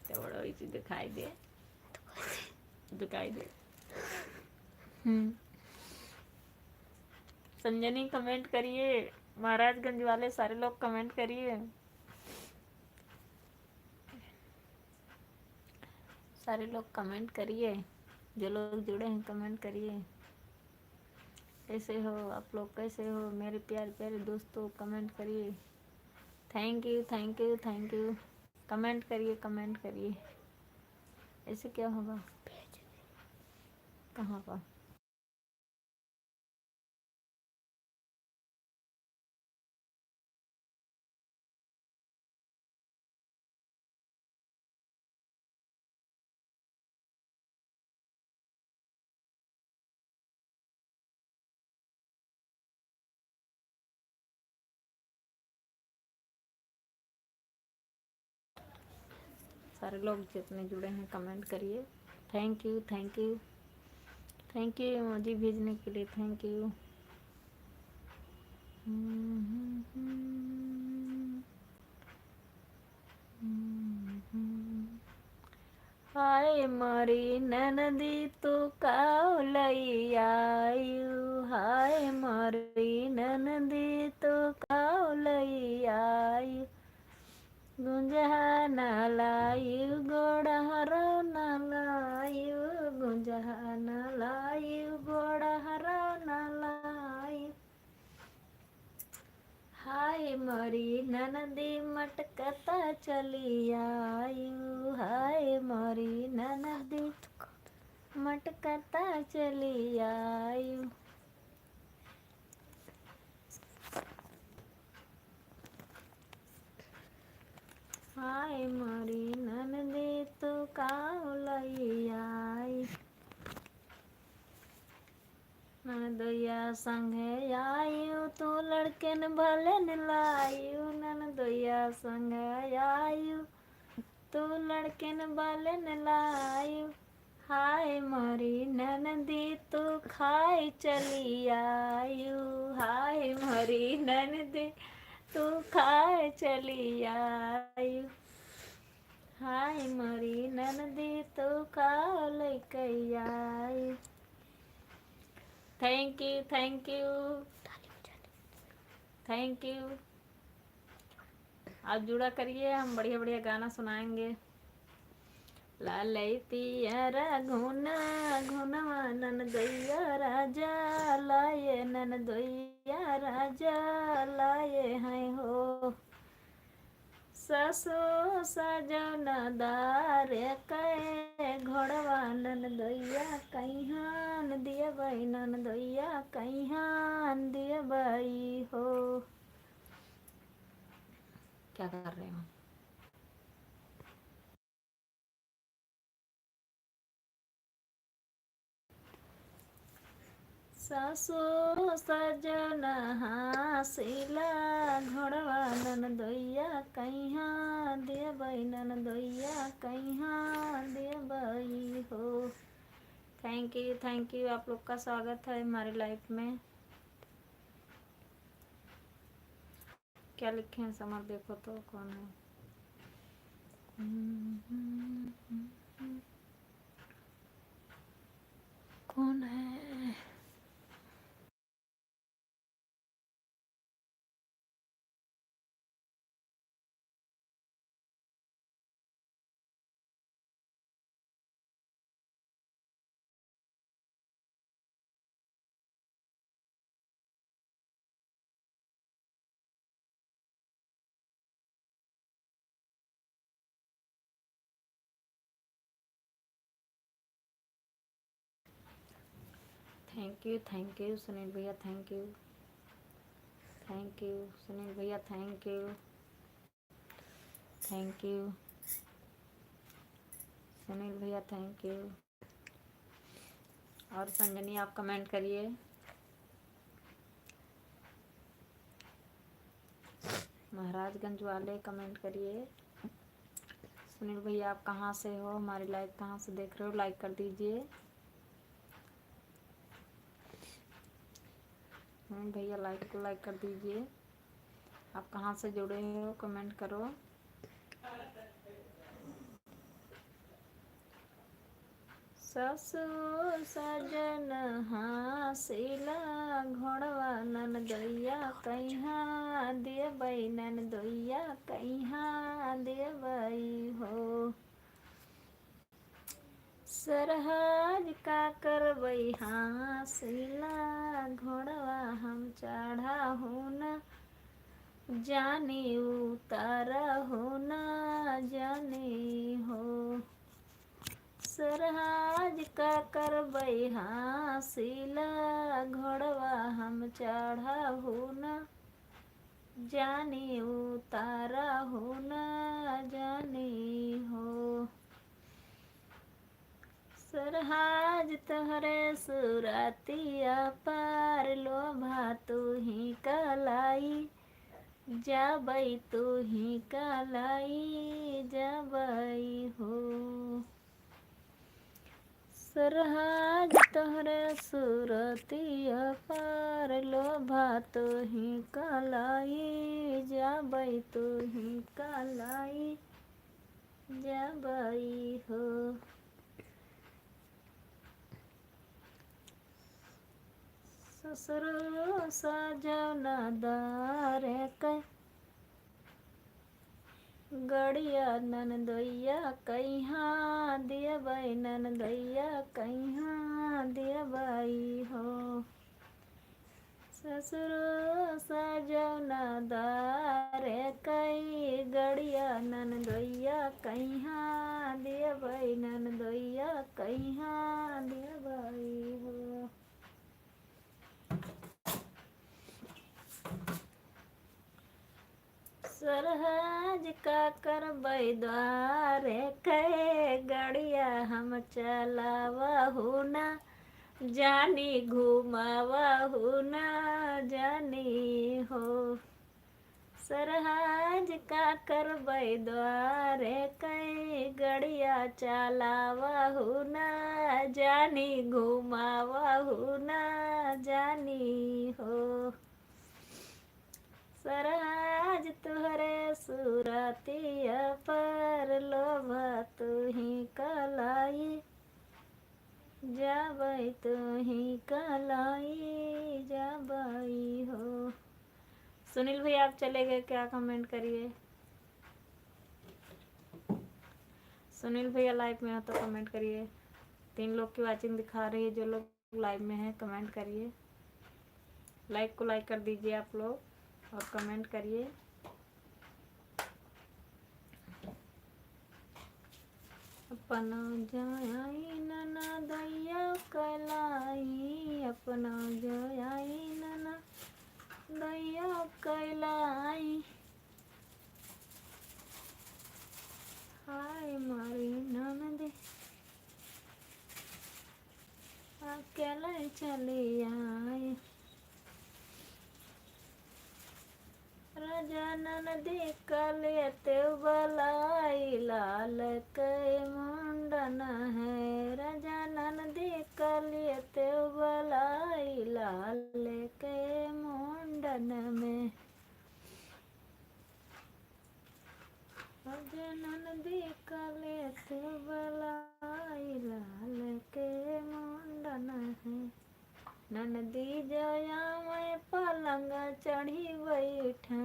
थोड़ा इसी दिखाई दे, दिखाई दे। संजनी कमेंट करिए, महाराजगंज वाले सारे लोग कमेंट करिए, सारे लोग कमेंट करिए, जो लोग जुड़े हैं कमेंट करिए। कैसे हो आप लोग, कैसे हो मेरे प्यारे प्यारे दोस्तों, कमेंट करिए। Thank you thank you thank you. Comment करिए, कमेंट करिए। ऐसे क्या होगा? कहाँ पर? सारे लोग जितने जुड़े हैं कमेंट करिए। Thank you thank you thank you emoji भेजने के लिए, थैंक यू। हाय मारी ननदी तू कावलई आयु, हाय मारी ननदी तू कावलई आयु, गुंजहा नालायु गोड़ा हरो नालायु, गुंजहा नालायु गोड़ा हरो नालायु, हाय मरी ननदी मटकता चली आयु, हाय मरी ननदी मटकता चली आयु, हाय मरी ननदी तू कावलई आयु, ननदोया संगे आयु तू लड़के न भले न लायु, ननदोया संगे आयु तू लड़के न भले न लायु, हाय मरी ननदी तू खाई चली आयु, हाय मरी ननदी तू खाए चली आयु, हाय मरी ननदी तू खाओ लेके आयु। Thank you thank you thank you. आप जुड़ा करिए, हम बढ़िया बढ़िया गाना सुनाएंगे। लालई पियरा घुना घुनवा ननदोइया राजा लाए, ननदोइया राजा लाए हैं हो, ससु सजन दार कै घोड़वा ननदोइया कहिहान दिए बई, ननदोइया कहिहान दिए बई हो। क्या कर रहे हो? सासु सजन हासिला घोड़वा ननदोइया कहिहां दिए बई, ननदोइया कहिहां दिए बई हो। थैंक यू आप लोग का स्वागत है हमारी लाइफ में। क्या लिखे हैं समर देखो तो कौन है। कौन है? थैंक यू सुनील भैया, थैंक यू सुनील भैया, थैंक यू सुनील भैया, थैंक यू। और संजनी आप कमेंट करिए। महाराजगंज वाले कमेंट करिए। सुनील भैया आप कहाँ से हो, हमारी लाइव कहाँ से देख रहे हो, लाइक कर दीजिए। भैया लाइक कर दीजिए। आप कहाँ से जुड़े हो कमेंट करो। ससुर सजन हासिला घोड़वा ननदोइया कहिहां दिए बई, ननदोइया कहिहां दिए बई हो। सरहज का करबई हासिला घोड़वा हम चढ़ा हो न जानी उतारा हो न जानी हो। सरहज का करबई हासिला घोड़वा हम चढ़ा हो न जानी उतारा हो न जानी हो। सरहज तोहरे सुरतिया पार लोभा तू ही कलाई, जाबई तू ही कलाई जाबई हो। सरहज तोहरे सुरतिया पार लोभा तू ही कलाई, जाबई तू ही कलाई जबई हो। ससुरो सजौना दारे कै गड़िया ननदोइया कहाँ देबै ननदोइया कहाँ देबै हो। ससुरो सजौना दारे कई गड़िया ननदोइया कहाँ देबै ननदोइया कहाँ देबै हो। सरहज का करबै द्वारे कै गड़िया हम चलावहु ना जानी घुमावहु ना जानी हो। सरहज का करबै द्वारे कै गड़िया चलावहु ना जानी घुमावहु ना जानी हो। सरहज तुहरे सुरतिया पर लोभ तुही कलाई जबै तुही कलाई जबै हो। सुनील भैया आप चले गए क्या? कमेंट करिए। सुनील भैया लाइव में हो तो कमेंट करिए। 3 लोग की वाचिंग दिखा रही है। जो लोग लाइव में हैं कमेंट करिए। लाइक को लाइक कर दीजिए आप लोग और कमेंट करिए। अपना जाई ननदइया कैलाई अपना जाई ननदइया कैलाई हाय मारी ननदे अकेले चली आई। राजा ननदी कलेते बलाई लाल के मुंडन है। राजा ननदी कलेते बलाई लाल के मुंडन में। राजा ननदी कलेते बलाई लाल के मुंडन है। ननदी जया मैं पलंग चढ़ी बैठे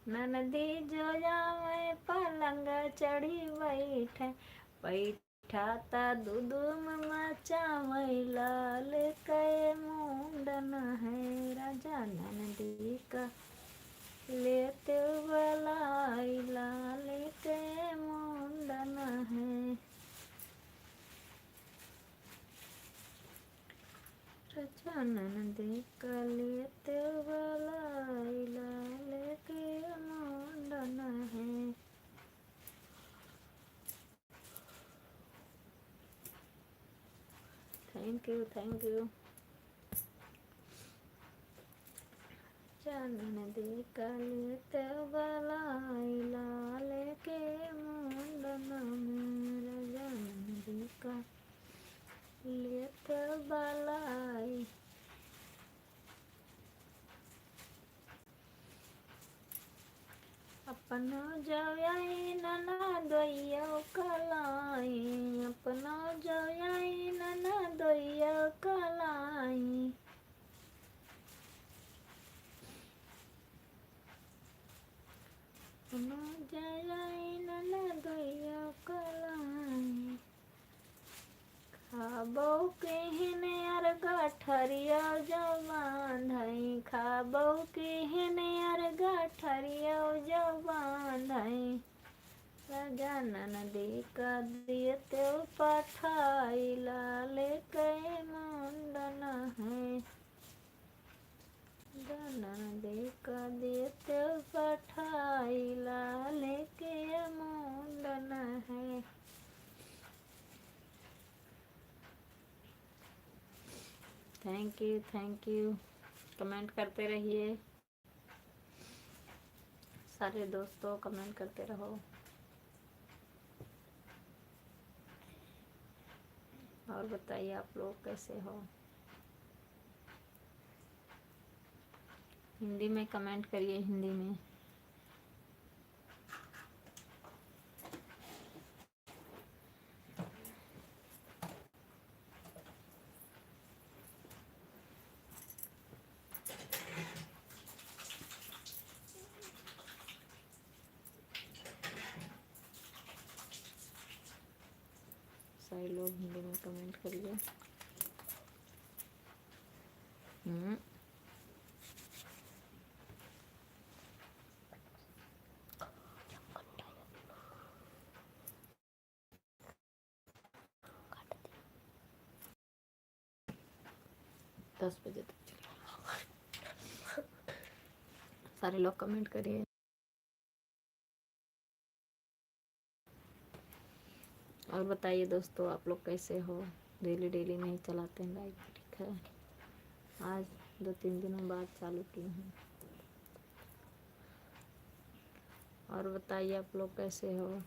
ननदी जया मैं पलंग चढ़ी बैठे बैठा ता दूध में मचावै लाल के मुंडन है। राजा ननदी का लेते बलाई लाल के मुंडन है। राजा ननदी का लेते बलाई लाल के मुंडन है। Thank you thank you. राजा ननदी का लेते बलाई लाल के मुंडन में। राजा ननदी का लेते बलाई अपना जयाई ननदोइया कलाई अपना जयाई ननदोइया कलाई अपना जयाई ननदोइया कलाई। खाबो केहने अर गठरिया जवान धई खाबो केहने अर गठरिया जवान धई। राजा ननदी का देते पठाई लाल के मुंडन है। ननदी का देते पठाई लाल के मुंडन है। थैंक यू कमेंट करते रहिए सारे दोस्तों कमेंट करते रहो। और बताइए आप लोग कैसे हो। हिंदी में कमेंट करिए हिंदी में। सारे लोग हिंदी में कमेंट करिए। हम्म, दस बजे तक चलेगा। सारे लोग कमेंट करिए। और बताइए दोस्तों, आप लोग कैसे हो? डेली डेली नहीं चलाते हैं लाइव, ठीक है। आज 2-3 दिनों बाद चालू की हूँ। और बताइए आप लोग कैसे हो?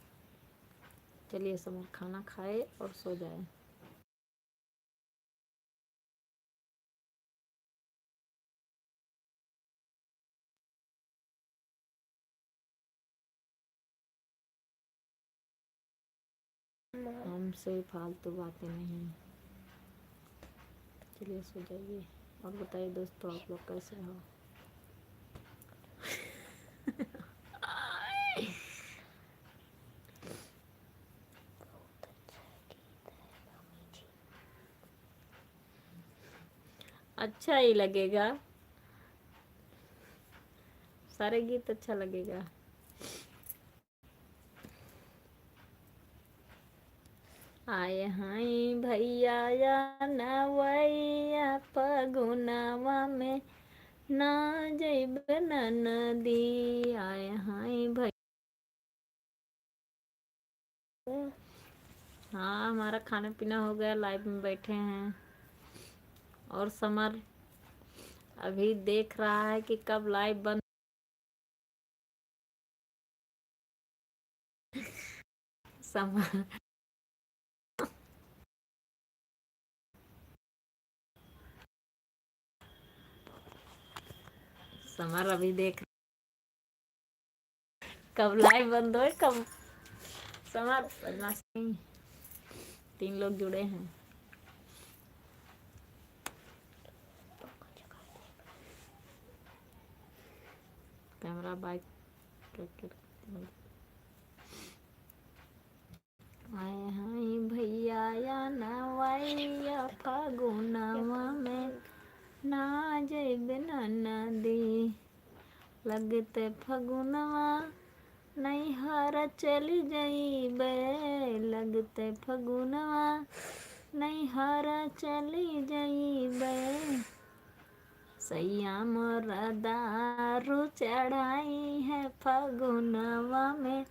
चलिए समर खाना खाए और सो जाए। हमसे फालतू बातें नहीं। चलिए सो जाइए। और बताइए दोस्तों, आप लोग कैसे हो? अच्छा ही लगेगा, सारे गीत अच्छा लगेगा। आए हाय भैया या नवैया पगुनावा में ना जैब नदी। आए हाय भैया। हाँ, हमारा खाना पीना हो गया, लाइव में बैठे हैं। और समर अभी देख रहा है कि कब लाइव बंद। समर समर अभी देख कब लाइव बंद हो, कब। समर बदमाश नहीं। 3 लोग जुड़े हैं। कैमरा बाइक आए हाय भैया या नवैया फागुनवा में ना जैब नदी। लगते फगुनवा नैहर चली जइबे। लगते फगुनवा नैहर चली जइबे। सैया मोर दारू चढ़ाई है फगुनवा में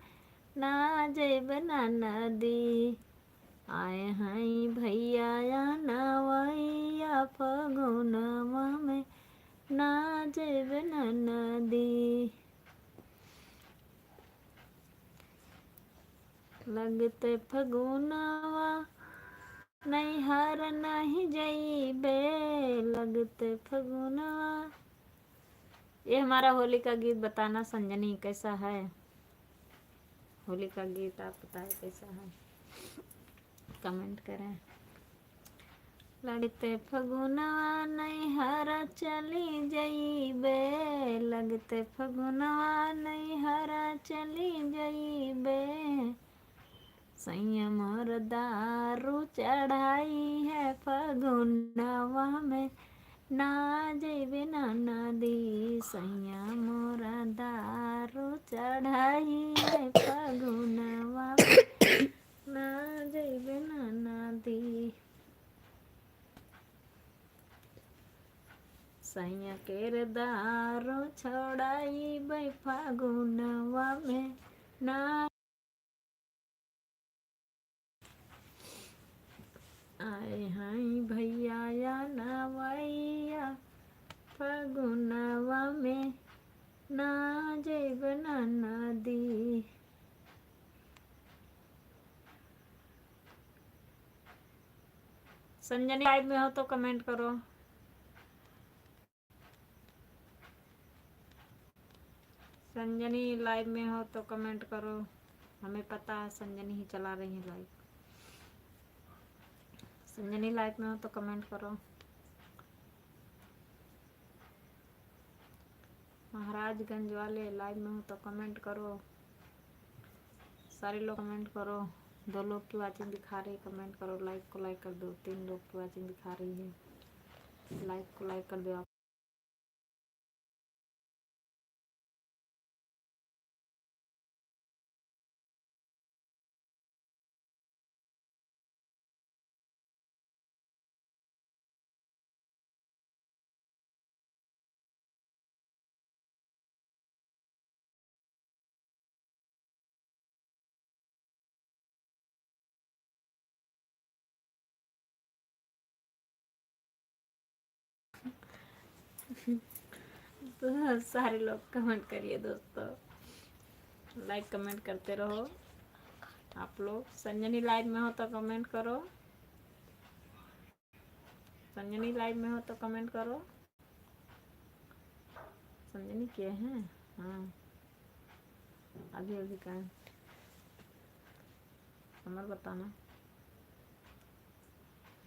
ना जैब नदी। आए हाय भैया या नवैया फगुनवा में ना जैब नदी। लगते फगुनवा नैहर नहीं जइबे। लगते फगुनवा। ये हमारा होली का गीत बताना संजनी कैसा है? होली का गीत आप बताएं कैसा है, कमेंट करें। लगते फगुनवा नैहर चली जइबे। लगते फगुनवा नैहर चली जइबे। सैया मोर दारू चढ़ाई है फगुनवा में ना जइबे नदी। सैया मोर दारू चढ़ाई है फगुनवा में ना जइबे नदी। सैया केर दारू छोड़ाई बे फागुनवा में ना। आए हाय भैया या नवैया फगुनवा में ना जइब नदी। संजनी लाइव में हो तो कमेंट करो। संजनी लाइव में हो तो कमेंट करो। हमें पता है संजनी ही चला रही है लाइव। संजनी लाइव में हो तो कमेंट करो। महाराजगंज वाले लाइव में हो तो कमेंट करो। सारे लोग कमेंट करो। 2 लोग की वाचिंग दिखा रही है, कमेंट करो। लाइक को लाइक कर दो। 3 लोग की वाचिंग दिखा रही है, लाइक को लाइक कर दो आप। तो सारे लोग कमेंट करिए दोस्तों, लाइक कमेंट करते रहो आप लोग। संजनी लाइव में हो तो कमेंट करो, संजनी लाइव में हो तो कमेंट करो। संजनी किए हैं, हाँ अभी अभी का नंबर बताना।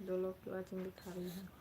2 लोग की वाचिंग दिखा रही है।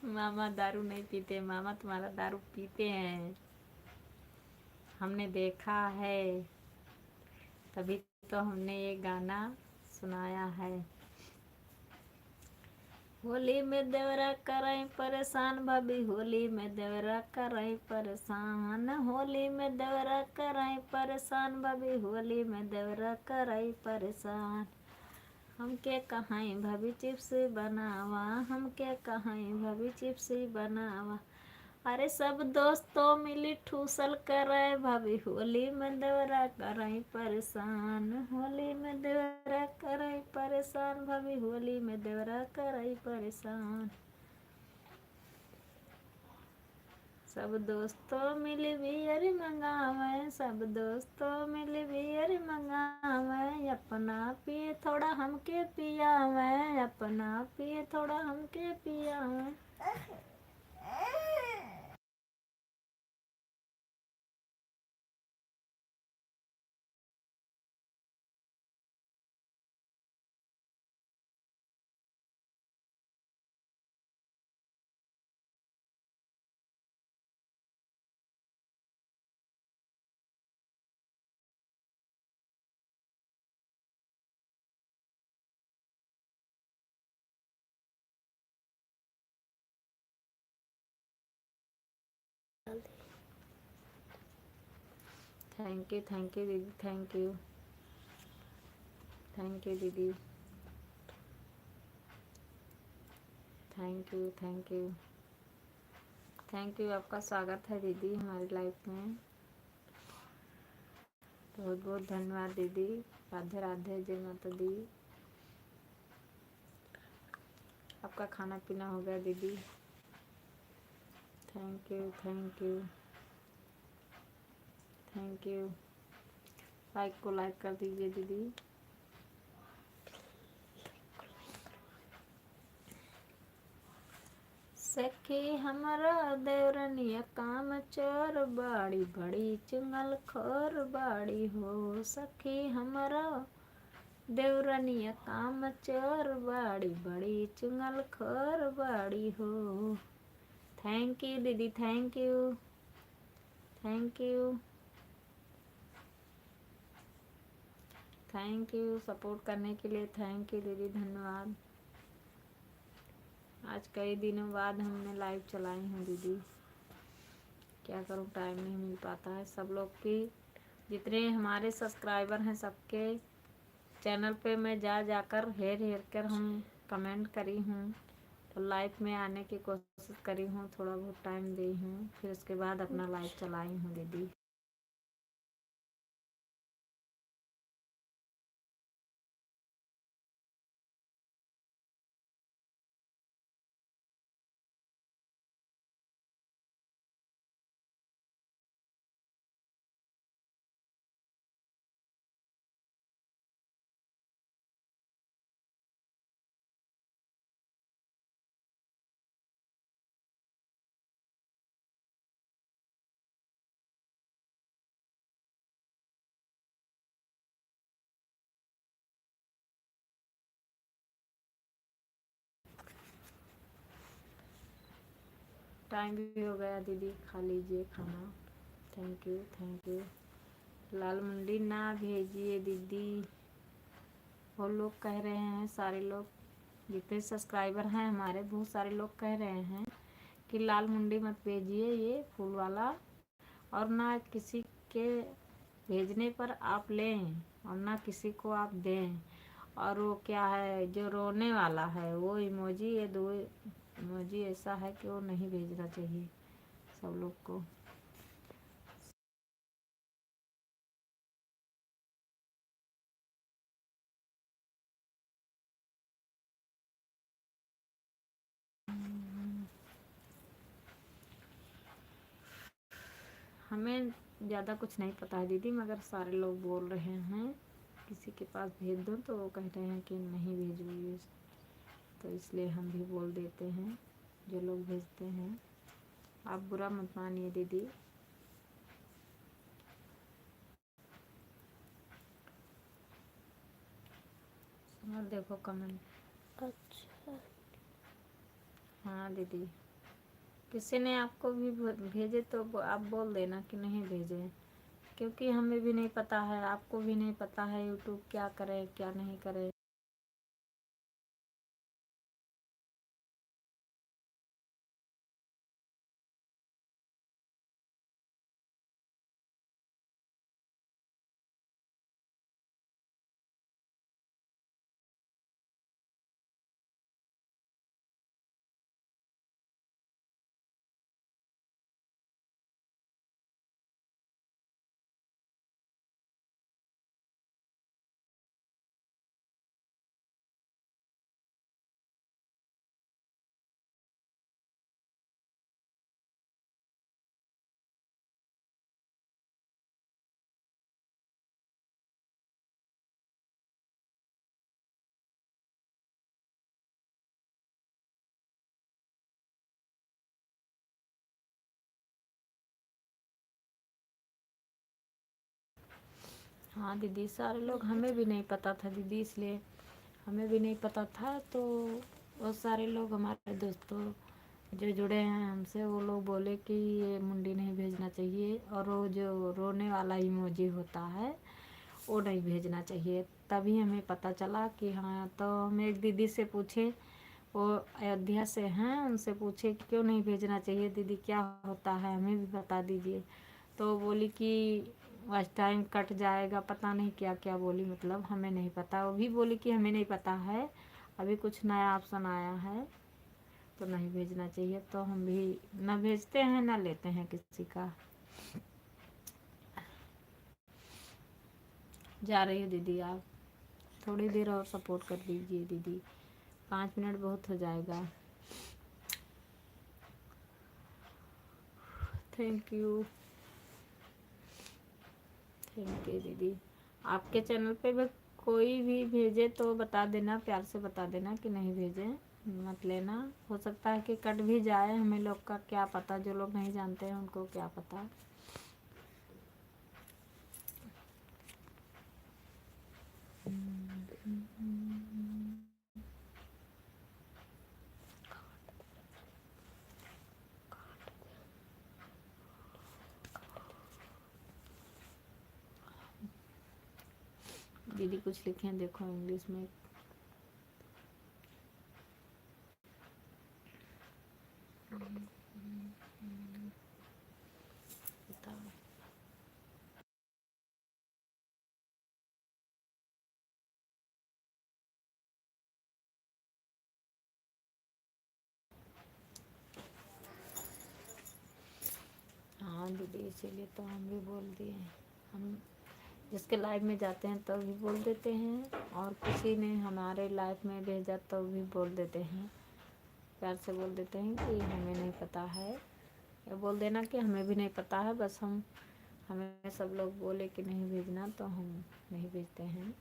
मामा दारू नहीं पीते, मामा तुम्हारा दारू पीते हैं, हमने देखा है, तभी तो हमने ये गाना सुनाया है। होली में देवरा कराई परेशान भाभी, होली में देवरा कराई परेशान, होली में देवरा कराई परेशान भाभी, होली में देवरा कराई परेशान। हमके कहाई भाभी चिप्स बनावा, हमके कहाई भाभी चिप्स बनावा। अरे सब दोस्तों मिली ठूसल करे भाभी, होली में देवरा कराई परेशान, होली में देवरा कराई परेशान भाभी, होली में देवरा कराई परेशान। सब दोस्तों मिली बियर मंगावे, सब दोस्तों मिली बियर मंगावे, अपना पिए थोड़ा हमके पियावे, अपना पिए थोड़ा हमके पियावे। थैंक यू दीदी, थैंक यू दीदी, थैंक यू। आपका स्वागत है दीदी हमारी लाइफ में। बहुत बहुत धन्यवाद दीदी। राधे राधे, जय माता दी। आपका खाना पीना हो गया दीदी? Thank you. लाइक को लाइक कर दीजिए दीदी। सखी हमारा देवरनिया काम चोर बाड़ी, बड़ी चुंगल खोर बाड़ी हो। सखी हमारा देवरनिया काम चोर बाड़ी, बड़ी चुंगल खोर बाड़ी हो। थैंक यू दीदी, थैंक यू सपोर्ट करने के लिए। थैंक यू दीदी, धन्यवाद। आज कई दिनों बाद हमने लाइव चलाई हूँ दीदी, क्या करूँ, टाइम नहीं मिल पाता है। सब लोग की जितने हमारे सब्सक्राइबर हैं सबके चैनल पे मैं जाकर हेर हेर कर हम कमेंट करी हूँ, तो लाइव में आने की कोशिश करी हूँ, थोड़ा बहुत टाइम दी हूँ, फिर उसके बाद अपना लाइव चलाई हूँ दीदी। टाइम भी हो गया दीदी, खा लीजिए खाना। Thank you thank you. लाल मुंडी ना भेजिए दीदी, वो लोग कह रहे हैं, सारे लोग जितने सब्सक्राइबर हैं हमारे, बहुत सारे लोग कह रहे हैं कि लाल मुंडी मत भेजिए ये फूल वाला, और ना किसी के भेजने पर आप लें और ना किसी को आप दें। और वो क्या है जो रोने वाला है वो इमोजी, ये दो इमोजी ऐसा है कि वो नहीं भेजना चाहिए सब लोग को। हमें ज़्यादा कुछ नहीं पता है दीदी, मगर सारे लोग बोल रहे हैं किसी के पास भेज दो, तो वो कह रहे हैं कि नहीं भेजोगे, तो इसलिए हम भी बोल देते हैं जो लोग भेजते हैं। आप बुरा मत मानिए दीदी। और देखो कमेंट। अच्छा हाँ दीदी, किसी ने आपको भी भेजे तो आप बोल देना कि नहीं भेजे, क्योंकि हमें भी नहीं पता है, आपको भी नहीं पता है यूट्यूब क्या करे क्या नहीं करे। हाँ दीदी, सारे लोग, हमें भी नहीं पता था दीदी, इसलिए हमें भी नहीं पता था, तो वो सारे लोग हमारे दोस्तों जो जुड़े हैं हमसे, वो लोग बोले कि ये मुंडी नहीं भेजना चाहिए, और वो जो रोने वाला इमोजी होता है वो नहीं भेजना चाहिए। तभी हमें पता चला कि हाँ, तो हम एक दीदी से पूछे, वो अयोध्या से हैं, उनसे पूछे कि क्यों नहीं भेजना चाहिए दीदी, क्या होता है हमें भी बता दीजिए। तो बोली कि वॉच टाइम कट जाएगा, पता नहीं क्या क्या बोली, मतलब हमें नहीं पता। वो भी बोली कि हमें नहीं पता है, अभी कुछ नया ऑप्शन आया है तो नहीं भेजना चाहिए, तो हम भी ना भेजते हैं ना लेते हैं किसी का। जा रही हो दीदी आप, थोड़ी देर और सपोर्ट कर दीजिए दीदी, 5 मिनट बहुत हो जाएगा। थैंक यू दीदी। आपके चैनल पे भी कोई भी भेजे तो बता देना, प्यार से बता देना कि नहीं भेजे, मत लेना। हो सकता है कि कट भी जाए, हमें लोग का क्या पता, जो लोग नहीं जानते हैं उनको क्या पता। दीदी कुछ लिखे हैं देखो इंग्लिश में। हाँ दीदी, इसीलिए तो हम भी बोल दिए। हम जिसके लाइव में जाते हैं तो भी बोल देते हैं, और किसी ने हमारे लाइव में भेजा तो भी बोल देते हैं, प्यार से बोल देते हैं कि हमें नहीं पता है, या बोल देना कि हमें भी नहीं पता है, बस हमें सब लोग बोले कि नहीं भेजना तो हम नहीं भेजते हैं।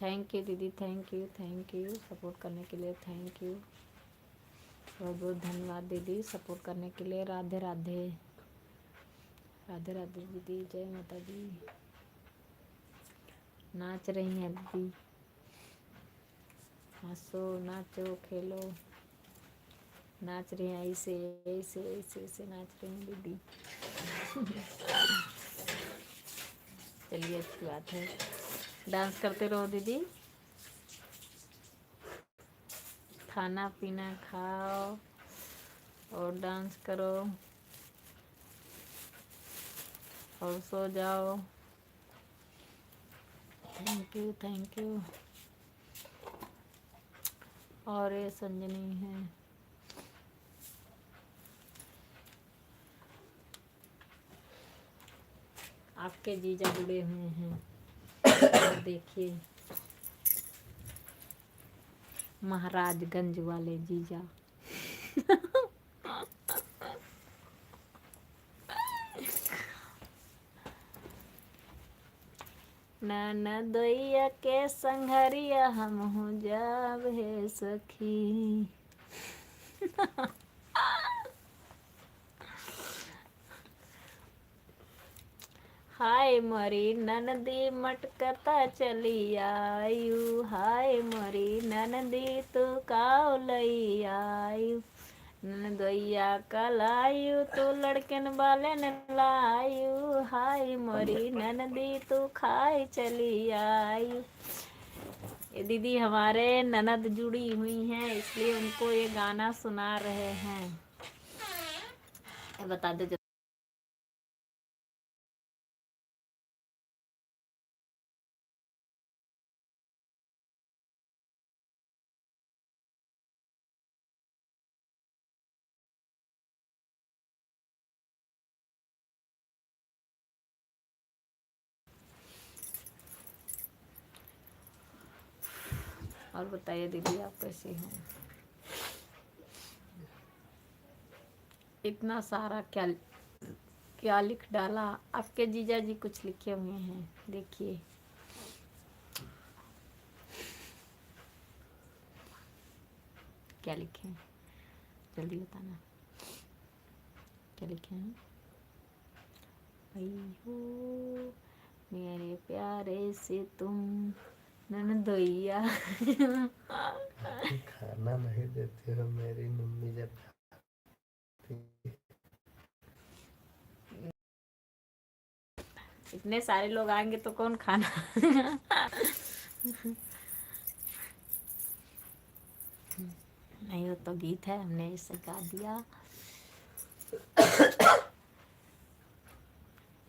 थैंक यू दीदी, थैंक यू सपोर्ट करने के लिए, थैंक यू, बहुत बहुत धन्यवाद दीदी सपोर्ट करने के लिए। राधे राधे, राधे राधे दीदी, जय माता दी। नाच रही हैं दीदी, हंसो नाचो खेलो, नाच रही हैं ऐसे ऐसे ऐसे ऐसे नाच रही हैं दीदी। चलिए अच्छी बात है, डांस करते रहो दीदी, खाना पीना खाओ और डांस करो और सो जाओ। Thank you, thank you. और ये संजनी है, आपके जीजा जुड़े हुए हैं, देखिए महाराजगंज वाले जीजा। ननदोइया के संघरिया हम हो जाब हे सखी। हाय मरी ननदी मटकता चली आयु, हाय मरी ननदी तू काव लई आयु, ननदोइया कलायु तू लड़कन वाले न लायु, हाय मरी ननदी तू खाए चली आयु। ये दीदी हमारे ननद जुड़ी हुई हैं, इसलिए उनको ये गाना सुना रहे हैं। बता दो और बताइए दीदी आप कैसी हो। इतना सारा क्या क्या लिख डाला, आपके जीजा जी कुछ लिखे हुए हैं, देखिए। क्या लिखे हैं जल्दी बताना, क्या लिखे हैं। अयो मेरे प्यारे से तुम ननदोइया। खाना नहीं देती हो मेरी मम्मी जब खाती। इतने सारे लोग आएंगे तो कौन खाना। नहीं वो तो गीत है, हमने इसे गा दिया।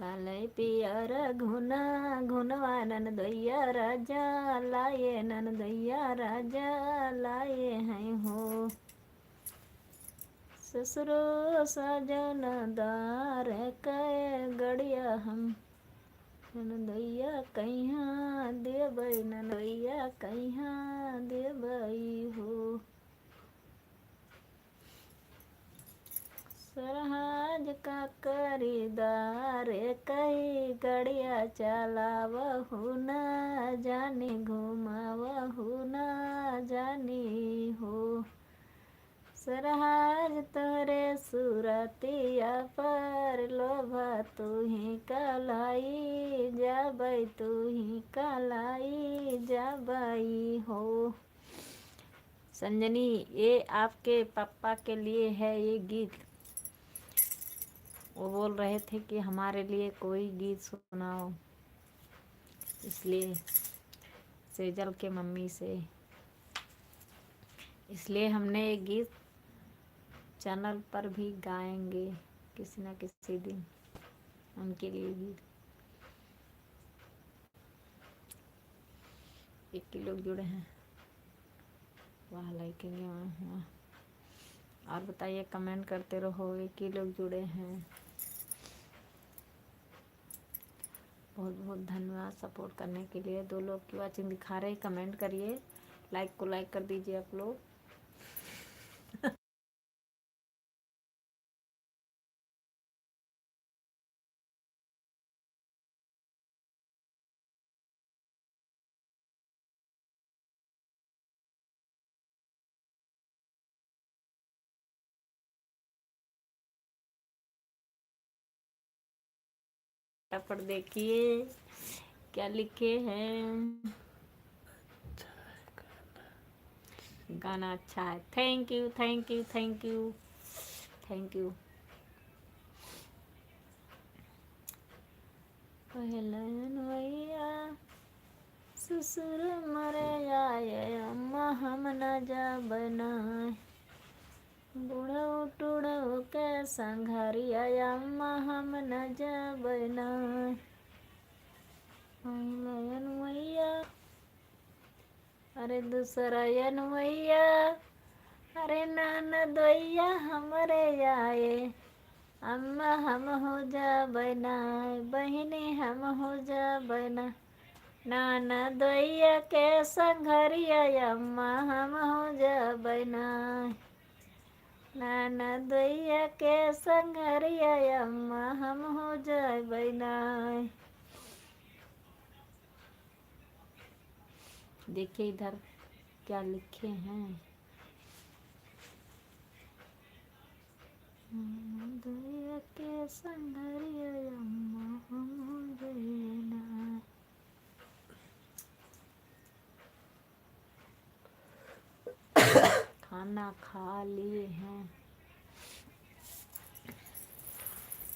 लाले पियर घुना घुनवा ननदोइया राजा लाए, ननदोइया राजा लाए हैं हो, ससुरो सजन दार कए गड़िया हम, ननदोइया कहिया देबई, ननदोइया कहिया देबई हो, सरहाज का करीदार कई गड़िया चलावहु न जाने, घुमावहु न जानी हो, सरहाज तोरे सूरतिया पर लोभा तू ही कलाई जाबई, तू ही कलाई जाबई हो। संजनी, ये आपके पापा के लिए है ये गीत। वो बोल रहे थे कि हमारे लिए कोई गीत सुनाओ, इसलिए सेजल के मम्मी से इसलिए हमने एक गीत चैनल पर भी गाएंगे किसी न किसी दिन उनके लिए भी। 1 लोग जुड़े हैं, वाह लाइक हुआ। और बताइए, कमेंट करते रहो। 1 लोग जुड़े हैं, बहुत बहुत धन्यवाद सपोर्ट करने के लिए। 2 लोग की वाचिंग दिखा रहे, कमेंट करिए, लाइक को लाइक कर दीजिए आप लोग। फटाफट देखिए क्या लिखे हैं। गाना अच्छा है, thank you thank you thank you thank you. पहलन भैया ससुर मरे आए, अम्मा हम न जा बनाए, बूढ़ो टूढ़ो के संघरिया, अम्मा हम न जा बनाए। पहलन भैया अरे दूसरा भैया, अरे नाना दैया हमरे आए, अम्मा हम हो जा बनाए, बहिनी हम हो जा बना, नाना दैया के संघरिया, अम्मा हम हो जा बनाए, नाना दैया के संघरिया, अम्मा हम हो जा बनाए। देखिए इधर क्या लिखे हैं। दैया के संघरिया, अम्मा हम हो जाए। खाना खा लिए हैं,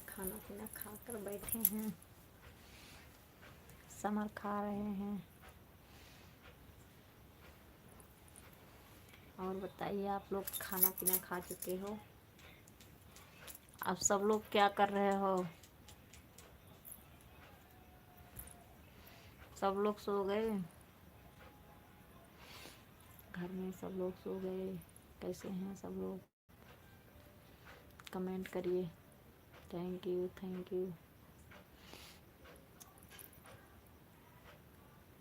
खाना पीना खाकर बैठे हैं, समर खा रहे हैं। और बताइए, आप लोग खाना पीना खा चुके हो? आप सब लोग क्या कर रहे हो? सब लोग सो गए? घर में सब लोग सो गए? कैसे हैं सब लोग? कमेंट करिए। Thank you thank you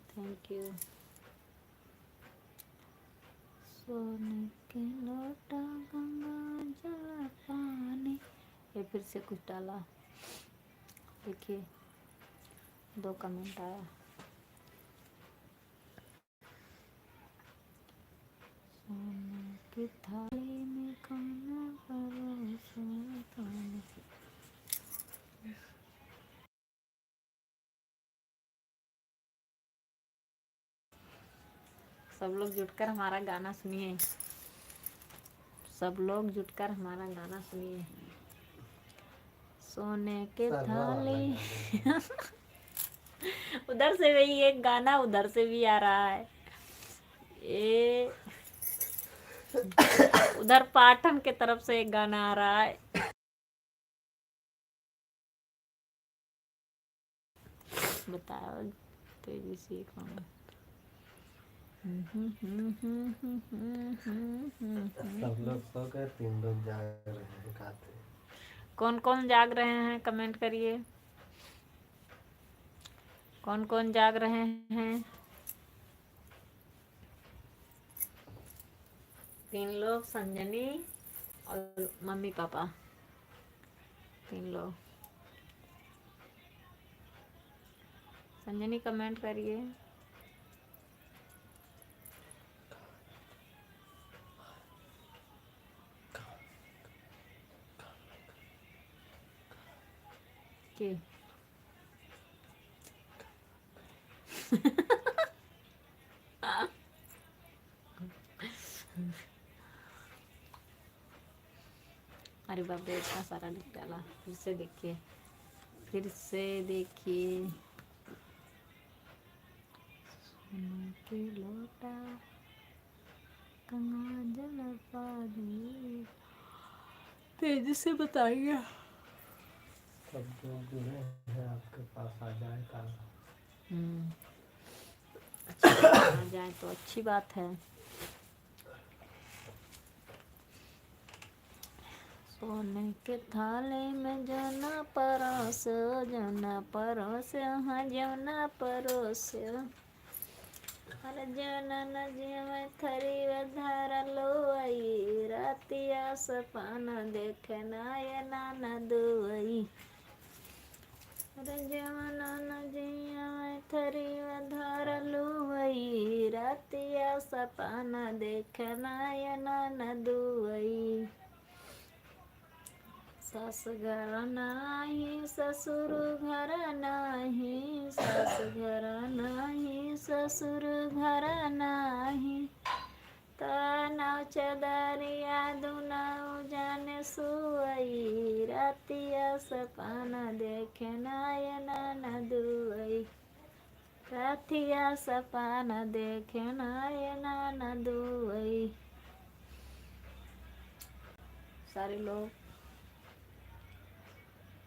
thank you. सोने के लोटा गंगा जल पानी, ये फिर से कुछ डाला। देखिए 2 कमेंट आया। सोने की थाली में खाना परोसा पानी। सब लोग जुटकर हमारा गाना सुनिए, सब लोग जुटकर हमारा गाना सुनिए। सोने के थाली उधर से भी एक गाना उधर से भी आ रहा है। ये उधर पाटन के तरफ से एक गाना आ रहा है। बताओ तेजी से कौन? सब लोग सो गए, 3 लोग जाग रहे हैं, खाते। कौन कौन जाग रहे हैं कमेंट करिए। कौन कौन जाग रहे हैं? 3 लोग, संजनी और मम्मी पापा, 3 लोग। संजनी कमेंट करिए। के अरे बाप रे, इतना सारा लिख डाला। फिर से देखिए, फिर से देखिए। सोने के लोटा गंगा जल पानी। तेजी से बताइए। सब जो जुड़े हैं आपके पास आ जाए कल। आ जाए तो अच्छी बात है। सोने के थाले में जना परोस, जना परोस, हाँ जना परोस। अरे जनन जीव थरी धार लो आई, रातिया सपन देखे नयना न दुई। अरे जनन जीव थरी धार लो आई, रातिया सपन देखे नयना न दुई। सास घर नाही ससुर घर नाही, सास घर नाही ससुर घर नाही। तनाव चदरिया दुनाव जाने सुई, रातिया सपना देखे नयना न दुई। रातिया सपना देखे नयना न दुई। सारे लोग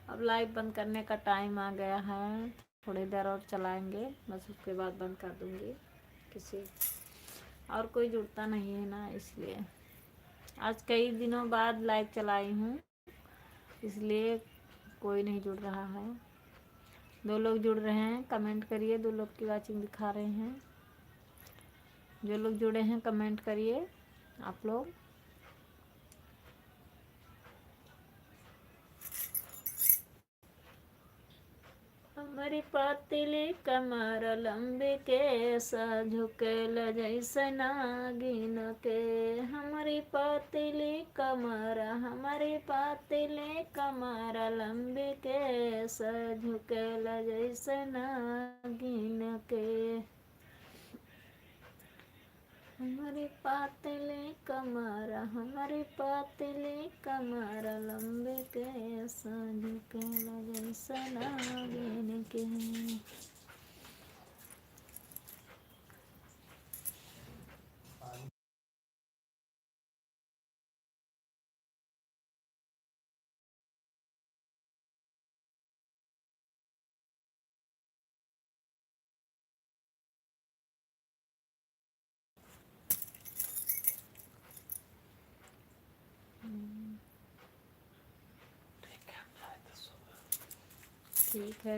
अब लाइव बंद करने का टाइम आ गया है। थोड़ी देर और चलाएंगे, बस उसके बाद बंद कर दूंगी। किसी और कोई जुड़ता नहीं है ना, इसलिए आज कई दिनों बाद लाइव चलाई हूँ, इसलिए कोई नहीं जुड़ रहा है। 2 लोग जुड़ रहे हैं, कमेंट करिए। 2 लोग की वाचिंग दिखा रहे हैं। जो लोग जुड़े हैं कमेंट करिए आप लोग। हमारी पातिली कमर लंबी केस, झुकेल जैसे नागिन के। हमारी पातिली कमर, हमारी पातिली कमर लंबी केस, झुकेल जैसे नागिन के। हमारी पातिली कमर, हमारी पातिली कमर लंबे केस, झुकेल जैसे नागिन के।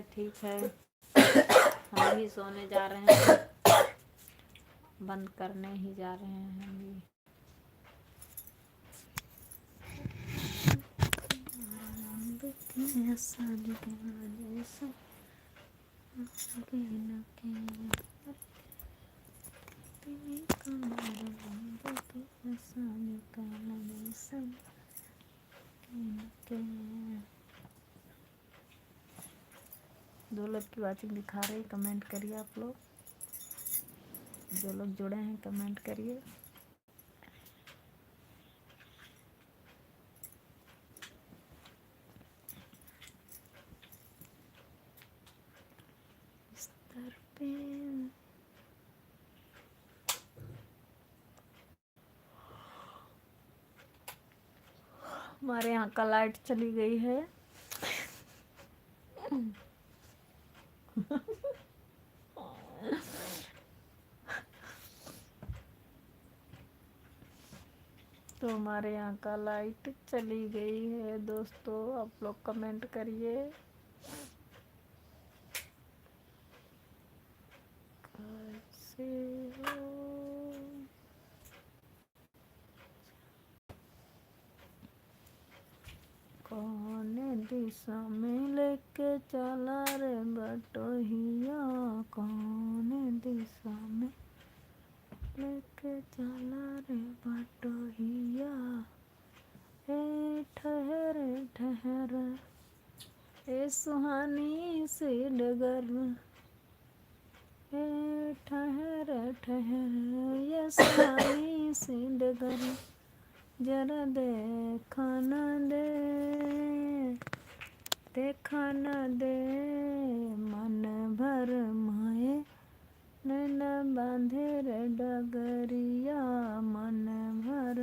ठीक है हम भी सोने जा रहे हैं, बंद करने ही जा रहे हैं हम भी। दो लोग की वाचिंग दिखा रही, कमेंट करिए आप लोग। जो लोग जुड़े हैं कमेंट करिए। बिस्तर पे हमारे यहाँ का लाइट चली गई है। तो हमारे यहाँ का लाइट चली गई है दोस्तों, आप लोग कमेंट करिए। कैसे हो? कौन दिशा में लेके चला रे बटोहिया, कौन दिशा में लेके चला रे बटोहिया। ए ठहर ठहर ए सुहानी सी डगर, ए ठहर ठहर ये सुहानी सी डगर, जरा देखा न दे, देखा न दे मन भर माए, नैन बांधे रे डगरिया मन भर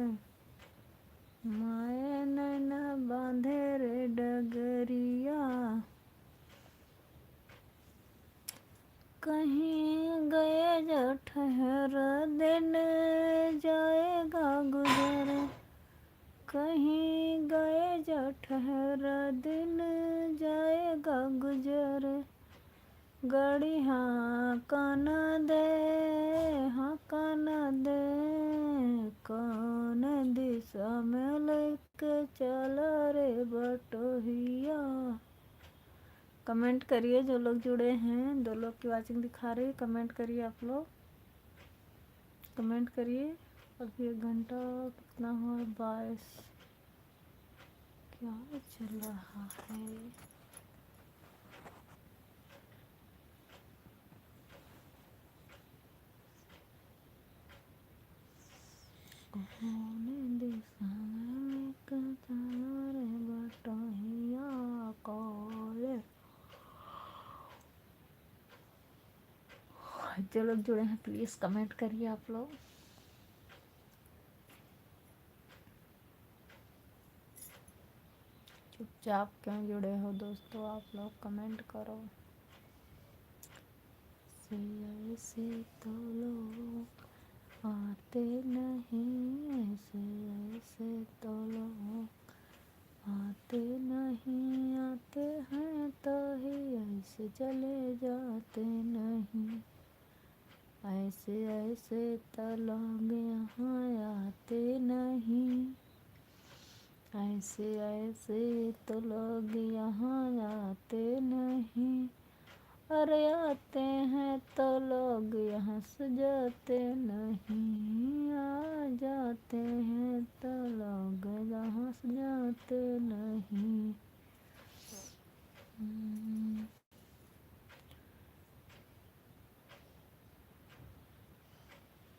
माए नैन बांधे रे डगरिया। कहीं गए जो ठहर दिन जाएगा गुजर, कहीं गए जो ठहर दिन जाएगा गुजर। गाड़ी हाँ काना दे, हाँ काना दे, कौन दिशा में लेके चला रे बटोहिया। कमेंट करिए जो लोग जुड़े हैं, 2 लोग की वाचिंग दिखा रही है, कमेंट करिए आप लोग, कमेंट करिए। अभी 1 घंटा कितना हुआ, 22। क्या चल रहा है? कौन दिशा में लेके चला रे बटोहिया कौले। जो लोग जुड़े हैं प्लीज कमेंट करिए आप लोग। चुपचाप क्यों जुड़े हो दोस्तों, आप लोग कमेंट करो। ऐसे तो लोग आते नहीं, ऐसे तो लोग आते नहीं, आते हैं तो ही ऐसे चले जाते नहीं। ऐसे ऐसे तो लोग यहाँ आते नहीं, ऐसे ऐसे तो लोग यहाँ आते नहीं। अरे आते हैं तो लोग यहाँ से जाते नहीं, आ जाते हैं तो लोग यहाँ से जाते नहीं।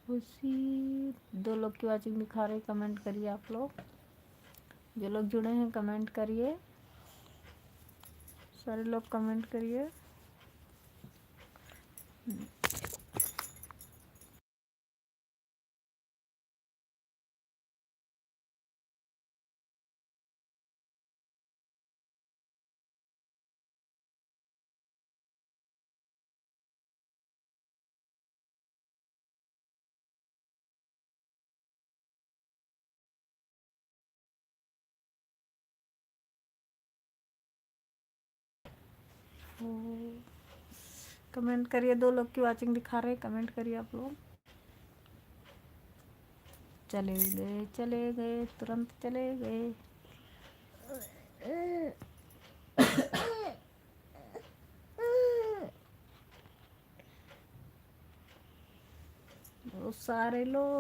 उसी 2 लोग की वाचिंग दिखा रहे, कमेंट करिए आप लोग। जो लोग जुड़े हैं कमेंट करिए, सारे लोग कमेंट करिए। कमेंट करिए, 2 लोग की वाचिंग दिखा रहे, कमेंट करिए आप लोग। चले गए तुरंत चले गए। वो सारे लोग